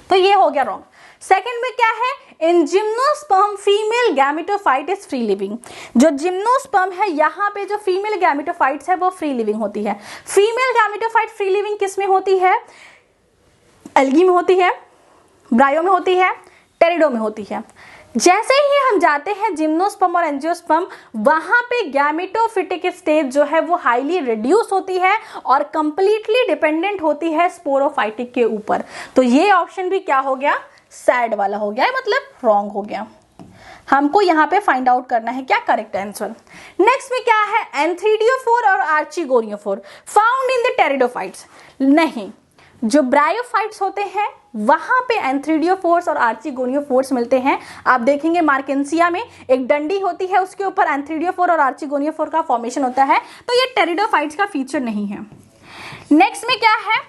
तो ये हो गया रॉन्ग। सेकंड में क्या है, इन gymnosperm female gametophyte is free living. जो जिम्नोस्पर्म है यहाँ पे जो फीमेल गैमेटोफाइट्स है वो फ्री लिविंग होती है। फीमेल गैमेटोफाइट फ्री लिविंग किस में होती है, एल्गी में होती है, ब्रायो में होती है, टेरिडो में होती है। जैसे ही हम जाते हैं जिम्नोस्पर्म और एंजियोस्पर्म, वहां पे गैमेटोफिटिक स्टेज जो है वो हाईली रिड्यूस होती है और कंप्लीटली डिपेंडेंट होती है स्पोरोफाइटिक के ऊपर। तो ये ऑप्शन भी क्या हो गया, सैड वाला हो गया, मतलब रॉन्ग हो गया। हमको यहाँ पे फाइंड आउट करना है क्या करेक्ट आंसर। नेक्स्ट में क्या है, एंथ्रीडियोफोर और आर्चिगोनियोफोर फाउंड इन द टेरिडोफाइट्स। नहीं, जो ब्रायोफाइट्स होते हैं वहां पे एंथ्रीडियोफोर्स और आर्चिगोनियोफोर्स मिलते हैं। आप देखेंगे मार्केंसिया में एक डंडी होती है, उसके ऊपर एंथ्रीडियोफोर और आर्चिगोनियोफोर का फॉर्मेशन होता है। तो ये टेरिडोफाइट्स का फीचर नहीं है। नेक्स्ट में क्या है,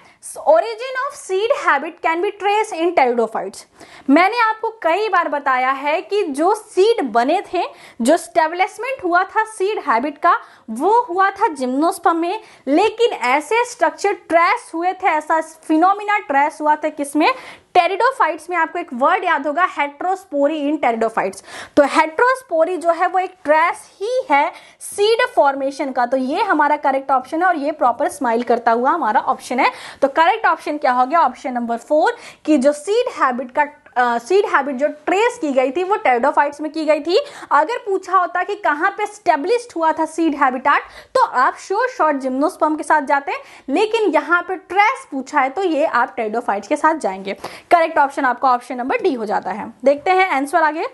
origin of seed habit can be trace in pteridophytes. मैंने आपको कई बार बताया है कि जो सीड बने थे, जो स्टेब्लिशमेंट हुआ था सीड हैबिट का, वो हुआ था जिम्नोस्पर्म में, लेकिन ऐसे स्ट्रक्चर ट्रेस हुए थे, ऐसा फिनोमिना ट्रेस हुआ था किसमें, टेरिडोफाइट्स में। आपको एक वर्ड याद होगा, हेट्रोस्पोरी इन टेरिडोफाइट्स। तो हेट्रोस्पोरी जो है वो एक ट्रेस ही है सीड फॉर्मेशन का। तो ये हमारा करेक्ट ऑप्शन है और ये प्रॉपर स्माइल करता हुआ हमारा ऑप्शन है। तो करेक्ट ऑप्शन क्या हो गया, ऑप्शन नंबर 4 कि जो सीड हैबिट जो ट्रेस की गई थी वो टेरिडोफाइट्स में की गई थी। अगर पूछा होता कि कहां पे स्टेब्लिश्ड हुआ था सीड हैबिटेट, तो आप श्योर शॉर्ट जिम्नोस्पर्म के साथ जाते हैं, लेकिन यहां पे ट्रेस पूछा है तो ये आप टेरिडोफाइट्स के साथ जाएंगे। करेक्ट ऑप्शन आपका ऑप्शन नंबर डी हो जाता है। देखते हैं आंसर आगे।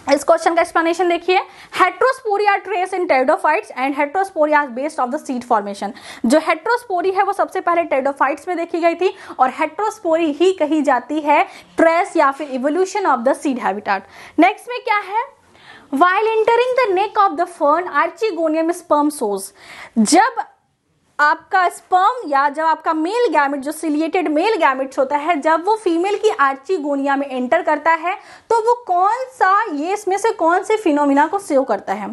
इस क्वेश्चन का एक्सप्लेनेशन देखिए, heterosporia trace in pteridophytes and heterosporia based of the seed formation. जो हेट्रोस्पोरी है वो सबसे पहले टेरिडोफाइट्स में देखी गई थी और हेट्रोस्पोरी ही कही जाती है ट्रेस या फिर evolution of the seed habitat. Next में क्या है, while entering the neck of the fern archegonium sperm shows. जब आपका स्पर्म या जब आपका मेल गैमेट, जो सिलिएटेड मेल गैमेट्स होता है, जब वो फीमेल की आर्चिगोनिया में एंटर करता है तो वो कौन सा, ये इसमें से कौन से फिनोमिना को शो करता है।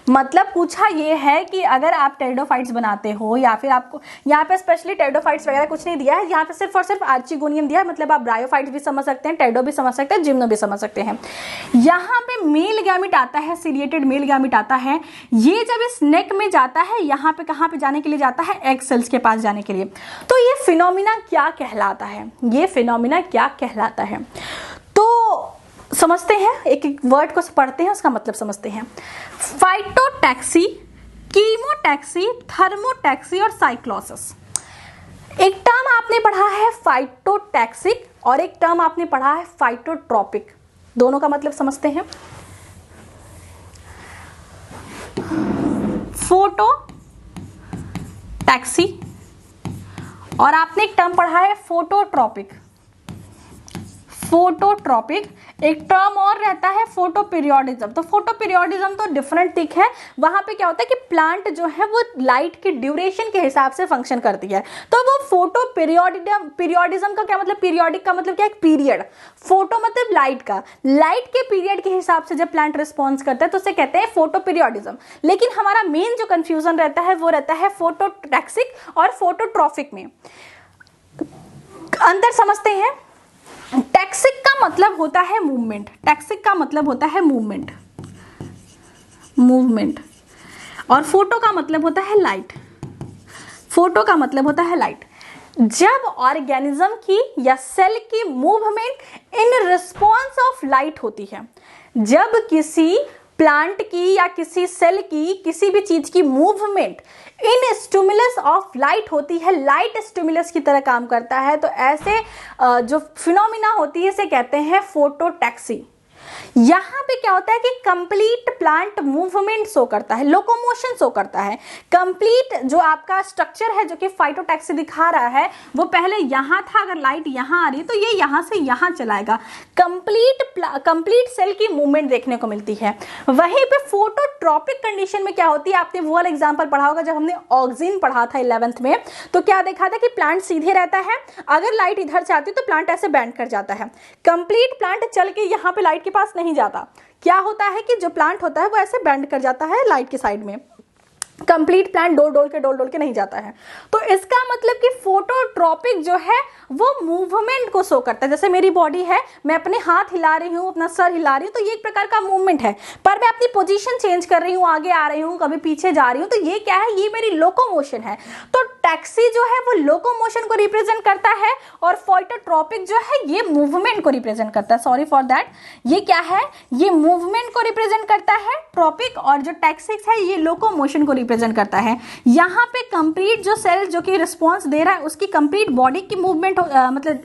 मतलब पूछा ये है कि अगर आप टेरिडोफाइट्स बनाते हो या फिर आपको यहाँ पे स्पेशली टेरिडोफाइट्स वगैरह कुछ नहीं दिया है, यहाँ पे सिर्फ और सिर्फ आर्चिगोनियम दिया है। मतलब आप ब्रायोफाइट्स भी समझ सकते हैं, टेरिडो भी समझ सकते हैं, जिम्नो भी समझ सकते हैं। यहाँ पे मेल गैमेट आता है, सिलिएटेड मेल गैमेट आता है, ये जब इस नेक में जाता है, यहाँ पे कहाँ पे जाने के लिए जाता है, एग सेल्स के पास जाने के लिए। तो ये फिनोमिना क्या कहलाता है, ये फिनोमिना क्या कहलाता है, तो समझते हैं, एक एक वर्ड को पढ़ते हैं, उसका मतलब समझते हैं। फाइटोटैक्सी, कीमोटैक्सी, थर्मोटैक्सी और साइक्लोसिस। एक टर्म आपने पढ़ा है फाइटोटैक्सिक और एक टर्म आपने पढ़ा है फाइटोट्रॉपिक। दोनों का मतलब समझते हैं। फोटो टैक्सी और आपने एक टर्म पढ़ा है फोटोट्रॉपिक। फोटोट्रॉपिक एक टर्म और रहता है फोटोपीरियोडिज्म। तो फोटोपीरियोडिज्म तो डिफरेंट थिंग है, वहां पे क्या होता है कि प्लांट जो है वो लाइट की ड्यूरेशन के हिसाब से फंक्शन करती है। तो वो फोटोपीरियोडिज्म का क्या मतलब, पीरियोडिक का मतलब क्या है, पीरियड। फोटो मतलब लाइट का, लाइट के पीरियड के हिसाब से जब प्लांट रिस्पॉन्स करता है तो उसे कहते हैं फोटोपीरियोडिज्म। लेकिन हमारा मेन जो कंफ्यूजन रहता है वो रहता है फोटोटैक्सिक और फोटोट्रॉपिक में। अंतर समझते हैं। टैक्सिक का मतलब होता है मूवमेंट, टैक्सिक का मतलब होता है मूवमेंट, मूवमेंट, और फोटो का मतलब होता है लाइट, फोटो का मतलब होता है लाइट। जब ऑर्गेनिज्म की या सेल की movement in response of light होती है, जब किसी प्लांट की या किसी सेल की किसी भी चीज की movement in stimulus of light होती है, लाइट स्टिमुलस की तरह काम करता है, तो ऐसे जो फिनोमिना होती है इसे कहते हैं फोटोटैक्सी। यहां पे क्या होता है कि कंप्लीट प्लांट मूवमेंट शो करता है, लोकोमोशन शो करता है। कंप्लीट जो आपका स्ट्रक्चर है जो कि फाइटोटैक्सी दिखा रहा है वो पहले यहां था, अगर लाइट यहां आ रही है तो ये यहां से यहां चलाएगा। कंप्लीट सेल की मूवमेंट देखने को मिलती है। वहीं पे फोटोट्रॉपिक कंडीशन में क्या होती है, आपने वो वाला एग्जांपल पढ़ा होगा जब हमने ऑक्सीन पढ़ा था 11th में, तो क्या देखा था कि प्लांट सीधे रहता है, अगर लाइट इधर से आती है तो प्लांट ऐसे बेंड कर जाता है। कंप्लीट प्लांट चल के यहाँ पे लाइट के पास नहीं जाता, क्या होता है कि जो प्लांट होता है वो ऐसे बेंड कर जाता है लाइट के साइड में। कंप्लीट प्लांट डोल डोल के नहीं जाता है। तो इसका मतलब कि फोटोट्रॉपिक जो है वो मूवमेंट को शो करता है। जैसे मेरी बॉडी है, मैं अपने हाथ हिला रही हूँ, अपना सर हिला रही हूँ, तो ये एक प्रकार का मूवमेंट है, पर मैं अपनी पोजीशन चेंज कर रही हूँ, आगे आ रही हूँ, कभी पीछे जा रही हूँ, तो ये क्या है, ये मेरी लोकोमोशन है। तो टैक्सी जो है वो लोकोमोशन को रिप्रेजेंट करता है और फोटोट्रॉपिक जो है ये मूवमेंट को रिप्रेजेंट करता है। सॉरी फॉर दैट, ये क्या है, ये मूवमेंट को रिप्रेजेंट करता है ट्रॉपिक, और जो टैक्सिक है ये लोकोमोशन को रिप्रेजेंट करता है। यहाँ पे कंप्लीट जो सेल जो कि रिस्पॉन्स दे रहा है उसकी कंप्लीट बॉडी की मूवमेंट मतलब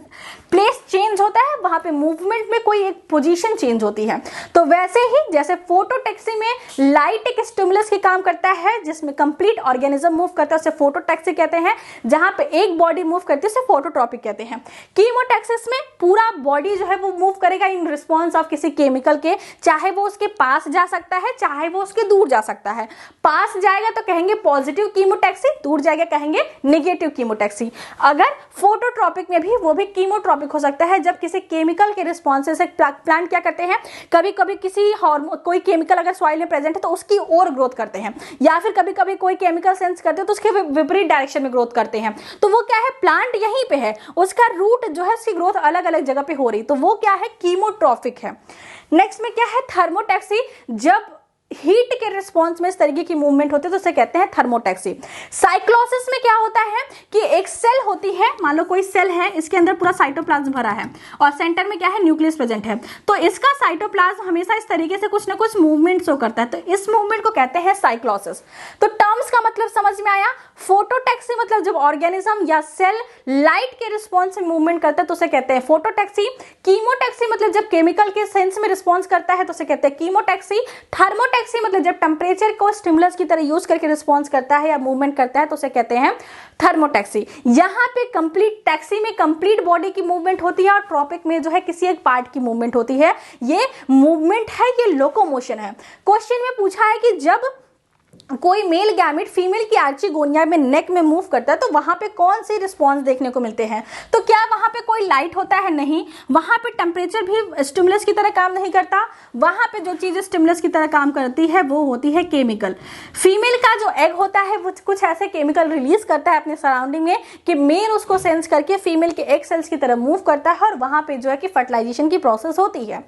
प्लेस चेंज होता है, वहां पे मूवमेंट में कोई एक पोजीशन चेंज होती है। तो वैसे ही जैसे फोटोटैक्सी में लाइट एक स्टिमुलस के काम करता है जिसमें कंप्लीट ऑर्गेनिज्म मूव करता है, उसे फोटोटैक्सी कहते कहते हैं, जहां पे एक बॉडी मूव करती है उसे फोटोट्रॉपिक कहते हैं। कीमोटैक्सिस में पूरा बॉडी जो है वो मूव करेगा इन रिस्पॉन्स ऑफ किसी केमिकल के, चाहे वो उसके पास जा सकता है चाहे वो उसके दूर जा सकता है। पास जाएगा तो कहेंगे पॉजिटिव कीमोटैक्सी, दूर जाएगा कहेंगे नेगेटिव कीमोटैक्सी। अगर फोटोट्रॉपिक में भी, वो भी कीमोट्रॉपिक हो सकता है जब किसी केमिकल के रिस्पॉन्स से प्लांट क्या करते हैं, कभी कभी किसी हार्मोन, कोई केमिकल अगर सॉइल में प्रेजेंट है तो उसकी ओर ग्रोथ करते हैं, या फिर कभी कभी कोई केमिकल सेंस करते हैं तो उसके विपरीत डायरेक्शन में ग्रोथ करते हैं। तो वो क्या है, प्लांट यहीं पे है, उसका रूट जो है उसकी ग्रोथ अलग अलग जगह पे हो रही, तो वो क्या है, कीमोट्रॉपिक है। नेक्स्ट में क्या है, थर्मोटैक्सी, जब हीट के रिस्पॉन्स में इस तरीके की मूवमेंट होती है तो उसे कहते हैं थर्मोटैक्सी। साइक्लोसिस में क्या होता है कि एक सेल होती है, मान लो कोई सेल है, इसके अंदर पूरा साइटोप्लाज्म भरा है और सेंटर में क्या है, न्यूक्लियस प्रेजेंट है, तो इसका साइटोप्लाज्म हमेशा इस तरीके से कुछ ना कुछ मूवमेंट शो करता है, तो इस मूवमेंट को कहते हैं साइक्लोसिस। तो टर्म्स का मतलब समझ में आया। फोटोटैक्सी मतलब जब ऑर्गेनिज्म या सेल लाइट के रिस्पॉन्स में मूवमेंट करता है तो उसे कहते हैं फोटोटैक्सी। कीमोटैक्सी मतलब जब केमिकल के सेंस में रिस्पॉन्स करता है तो उसे कहते हैं कीमोटैक्सी। थर्मोटैक्सी मतलब जब टेम्परेचर को स्टिमुलस की तरह यूज करके रिस्पॉन्स करता है या मूवमेंट करता है तो उसे कहते हैं थर्मोटैक्सी। यहाँ पे कंप्लीट टैक्सी में कंप्लीट बॉडी की मूवमेंट होती है और ट्रॉपिक में जो है किसी एक पार्ट की मूवमेंट होती है। ये मूवमेंट है, ये लोकोमोशन है। क्वेश्चन में पूछा है कि जब कोई मेल गैमेट फीमेल की आर्चिगोनिया में नेक में मूव करता है तो वहां पे कौन से रिस्पॉन्स देखने को मिलते हैं, तो क्या वहां पे कोई लाइट होता है, नहीं। वहां पे टेम्परेचर भी स्टिमुलस की तरह काम नहीं करता, वहां पे जो चीज स्टिमुलस की तरह काम करती है वो होती है केमिकल। फीमेल का जो एग होता है वो कुछ ऐसे केमिकल रिलीज करता है अपने सराउंडिंग में कि मेल उसको सेंस करके फीमेल के एग सेल्स की तरह मूव करता है और वहां पे जो है कि फर्टिलाइजेशन की प्रोसेस होती है।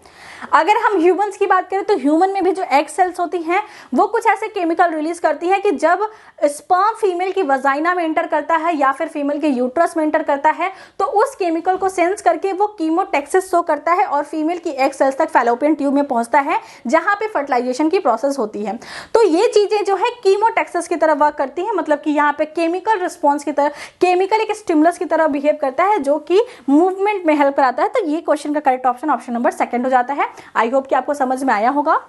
अगर हम ह्यूमंस की बात करें तो ह्यूमन में भी जो एग सेल्स होती हैं वो कुछ ऐसे केमिकल रिलीज करती है कि जब स्पर्म फीमेल की वजाइना में एंटर करता है या फिर फीमेल के यूट्रस में एंटर करता है तो उस केमिकल को सेंस करके वो कीमोटैक्सिस शो करता है और फीमेल की एग सेल्स तक फैलोपियन ट्यूब में पहुंचता है जहां पे फर्टिलाइजेशन की प्रोसेस होती है। तो ये चीजें जो है कीमोटैक्सिस की तरह वर्क करती है, मतलब कि यहाँ पे केमिकल रिस्पॉन्स की तरह, केमिकल एक स्टिमुलस की तरह बिहेव करता है जो कि मूवमेंट में हेल्प कराता है। तो ये क्वेश्चन का करेक्ट ऑप्शन ऑप्शन नंबर 2 हो जाता है। आई होप कि आपको समझ में आया होगा,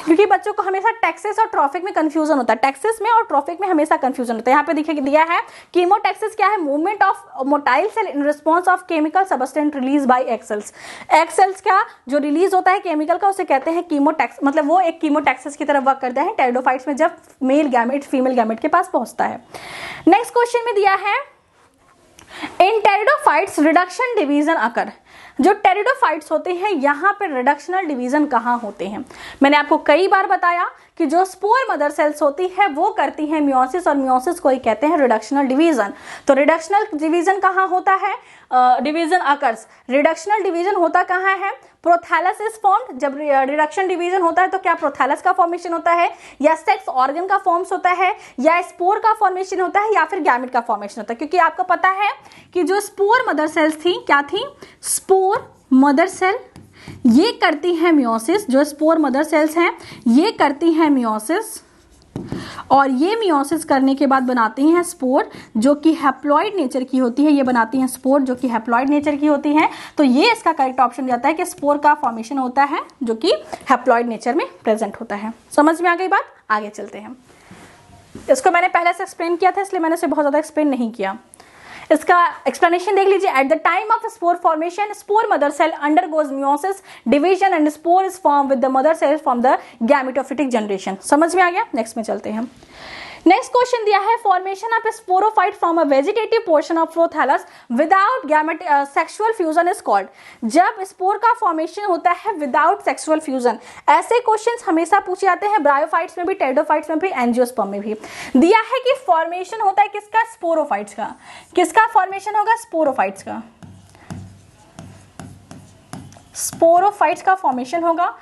क्योंकि बच्चों को हमेशा टैक्सिस और ट्रॉफिक में कंफ्यूजन होता है, टैक्सिस में और ट्रॉफिक में हमेशा कंफ्यूजन होता है। यहाँ पे देखिए दिया है कीमोटैक्सिस क्या है, movement of motile cell in response of chemical substance release by egg cells. Egg cells का जो रिलीज होता है केमिकल का उसे कहते हैं कीमोटैक्स, मतलब वो एक कीमोटैक्सिस की तरह वर्क करता है टेरिडोफाइट्स में जब मेल गैमेट फीमेल गैमेट के पास पहुंचता है। नेक्स्ट क्वेश्चन में दिया है इन टेरिडोफाइट्स रिडक्शन डिवीजन अकर। जो टेरिडोफाइट्स होते हैं यहाँ पे रिडक्शनल डिवीजन कहाँ होते हैं। मैंने आपको कई बार बताया कि जो स्पोर मदर सेल्स होती है वो करती हैं मियोसिस और मियोसिस को ही कहते हैं रिडक्शनल डिवीजन। तो रिडक्शनल डिवीजन कहाँ होता है, डिवीजन अकर्स, रिडक्शनल डिवीजन होता कहाँ है, प्रोथैलस इज फॉर्म्ड। जब रिडक्शन डिवीजन होता है तो क्या प्रोथैलस का फॉर्मेशन होता है या सेक्स ऑर्गन का फॉर्म्स होता है या स्पोर का फॉर्मेशन होता है या फिर गैमेट का फॉर्मेशन होता है। क्योंकि आपको पता है कि जो स्पोर मदर सेल्स थी क्या थी, स्पोर मदर सेल ये करती है मियोसिस, जो स्पोर मदर सेल्स हैं ये करती हैं मियोसिस और ये मियोसिस करने के बाद बनाती हैं स्पोर जो कि हैप्लॉइड नेचर की होती है। ये बनाती हैं स्पोर जो कि हैप्लॉइड नेचर की होती हैं। तो ये इसका करेक्ट ऑप्शन जाता है कि स्पोर का फॉर्मेशन होता है जो कि हैप्लॉइड नेचर में प्रेजेंट होता है। समझ में आ गई बात, आगे चलते हैं। इसको मैंने पहले से एक्सप्लेन किया था इसलिए मैंने इसे बहुत ज्यादा एक्सप्लेन नहीं किया। इसका एक्सप्लेनेशन देख लीजिए। At the time of spore formation spore mother cell undergoes meiosis division and spore is form with the mother cell from the gametophytic generation. समझ में आ गया। नेक्स्ट में चलते हैं। नेक्स्ट क्वेश्चन दिया है formation of sporophyte from a vegetative portion of prothallus without gamete sexual fusion is called. जब spore का फॉर्मेशन होता है विदाउट सेक्सुअल फ्यूजन, ऐसे क्वेश्चंस हमेशा पूछे जाते हैं ब्रायोफाइट्स में भी, टेरिडोफाइट्स में भी, एंजियोस्पर्म में भी। दिया है कि फॉर्मेशन होता है किसका, स्पोरोफाइट्स का। किसका फॉर्मेशन होगा, स्पोरोफाइट्स का। स्पोरोफाइट्स का फॉर्मेशन होगा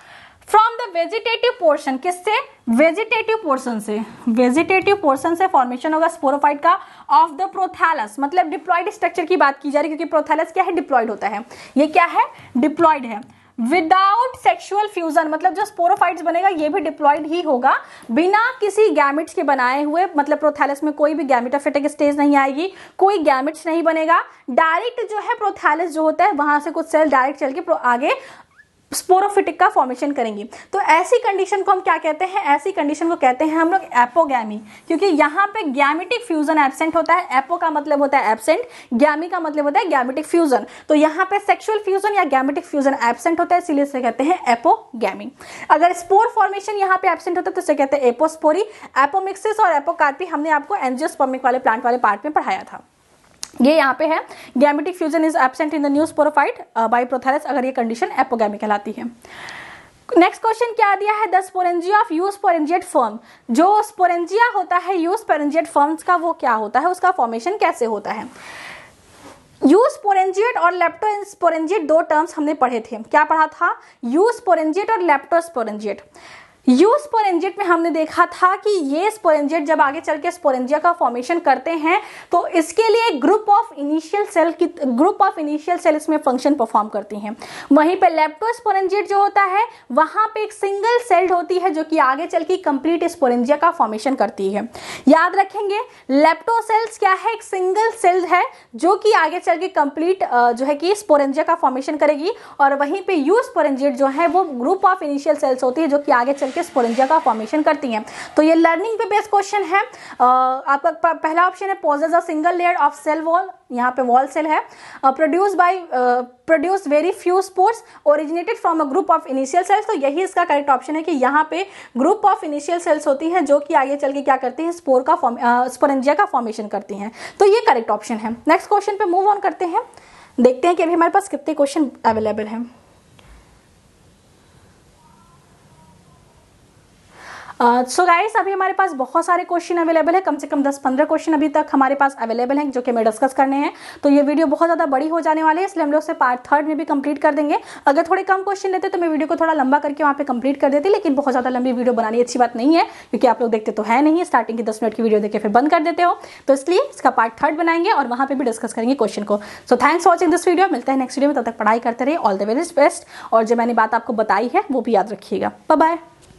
फ्रॉम द वेजिटेटिव पोर्शन, किससे, वेजिटेटिव पोर्शन से। वेजिटेटिव पोर्शन से फॉर्मेशन होगा स्पोरोफाइट का ऑफ द प्रोथैलस, मतलब डिप्लॉइड स्ट्रक्चर की बात की जा रही है क्योंकि प्रोथैलस क्या है, डिप्लॉइड होता है। ये क्या है, डिप्लॉइड है। विदाउट सेक्सुअल फ्यूजन, मतलब जो स्पोरोफाइट्स बनेगा ये भी डिप्लॉइड ही होगा, बिना किसी गैमेट्स के बनाए हुए, मतलब प्रोथैलस में कोई भी गैमेटोफिटिक स्टेज नहीं आएगी, कोई गैमेट्स नहीं बनेगा। डायरेक्ट जो है प्रोथैलस जो होता है वहां से कुछ सेल डायरेक्ट चल के आगे स्पोरोफिटिक का फॉर्मेशन करेंगी। तो ऐसी कंडीशन को हम क्या कहते हैं, ऐसी कंडीशन को कहते हैं हम लोग एपोगैमी, क्योंकि यहाँ पे गैमेटिक फ्यूजन एब्सेंट होता है। एपो का मतलब होता है एब्सेंट, गैमी का मतलब होता है गैमेटिक फ्यूजन। तो यहाँ पे सेक्सुअल फ्यूजन या गैमेटिक फ्यूजन एब्सेंट होता है, इसीलिए इसे कहते हैं एपोगैमी। अगर स्पोर फॉर्मेशन यहाँ पे एब्सेंट होता है तो इसे कहते हैं एपोस्पोरी। एपोमिक्सिस और एपोकार्पी हमने आपको एंजियोस्पर्मिक वाले प्लांट वाले पार्ट में पढ़ाया था। ये यहाँ पे है gametic fusion is absent in the new sporophyte by prothallus, अगर ये कंडीशन एपोगैमी कहलाती है। नेक्स्ट क्वेश्चन क्या दिया है, the sporangia of eusporangiate firm. जो स्पोरेंजिया होता है यूस्पोरेंजिएट फर्म्स का, वो क्या होता है, उसका फॉर्मेशन कैसे होता है। यूस्पोरेंजिएट और लेप्टोस्पोरेंजिएट दो टर्म्स हमने पढ़े थे। क्या पढ़ा था, यूस्पोरेंजिएट और लेप्टोस्पोरेंजिएट। यूस्पोरेंजिएट में हमने देखा था कि ये स्पोरेंजिएट जब आगे चल के स्पोरेंजिया का फॉर्मेशन करते हैं तो इसके लिए ग्रुप ऑफ इनिशियल सेल इसमें फंक्शन परफॉर्म करती हैं। वहीं पे लेप्टोस्पोरेंजिएट जो होता है वहां पे एक सिंगल सेल्ड होती है जो कि आगे चल के कंप्लीट स्पोरेंजिया का फॉर्मेशन करती है। याद रखेंगे, लेप्टोसेल्स क्या है, एक सिंगल सेल है जो कि आगे चल के कंप्लीट जो है कि स्पोरेंजिया का फॉर्मेशन करेगी, और वहीं पे यूस्पोरेंजिएट जो है वो ग्रुप ऑफ इनिशियल सेल्स होती है जो कि आगे चल स्पोरेंजिया का फॉर्मेशन करती हैं। तो ये लर्निंग पे बेस्ड क्वेश्चन है। आपका पहला ऑप्शन है possess a single layer of cell wall, यहाँ पे वॉल सेल है। Produce very few spores originated from a group of initial cells. तो यही इसका करेक्ट ऑप्शन है कि यहाँ पे ग्रुप ऑफ इनिशियल सेल्स होती हैं जो कि आगे चल के क्या करती हैं, स्पोरेंजिया का फॉर्मेशन करती हैं। तो ये करेक्ट ऑप्शन है। नेक्स्ट क्वेश्चन पे मूव ऑन करते हैं, देखते हैं कि अभी हमारे पास कितने क्वेश्चन अवेलेबल हैं। सो गाइस, अभी हमारे पास बहुत सारे क्वेश्चन अवेलेबल है, कम से कम 10-15 क्वेश्चन अभी तक हमारे पास अवेलेबल हैं जो कि हमें डिस्कस करने हैं। तो ये वीडियो बहुत ज़्यादा बड़ी हो जाने वाली है, इसलिए हम लोग से पार्ट 3 में भी कंप्लीट कर देंगे। अगर थोड़े कम क्वेश्चन लेते तो मैं वीडियो को थोड़ा लंबा करके वहाँ पे कंप्लीट कर देती, लेकिन बहुत ज़्यादा लंबी वीडियो बनानी अच्छी बात नहीं है, क्योंकि आप लोग देखते तो है नहीं, स्टार्टिंग की 10 मिनट की वीडियो देखे फिर बंद कर देते हो। तो इसलिए इसका पार्ट 3 बनाएंगे और वहाँ पर भी डिस्कस करेंगे क्वेश्चन को। So thanks for watching this video, मिलते हैं नेक्स्ट वीडियो में, तब तक पढ़ाई करते रहिए। ऑल द वेरी बेस्ट, और जो मैंने बात आपको बताई है वो भी याद रखिएगा। Bye bye.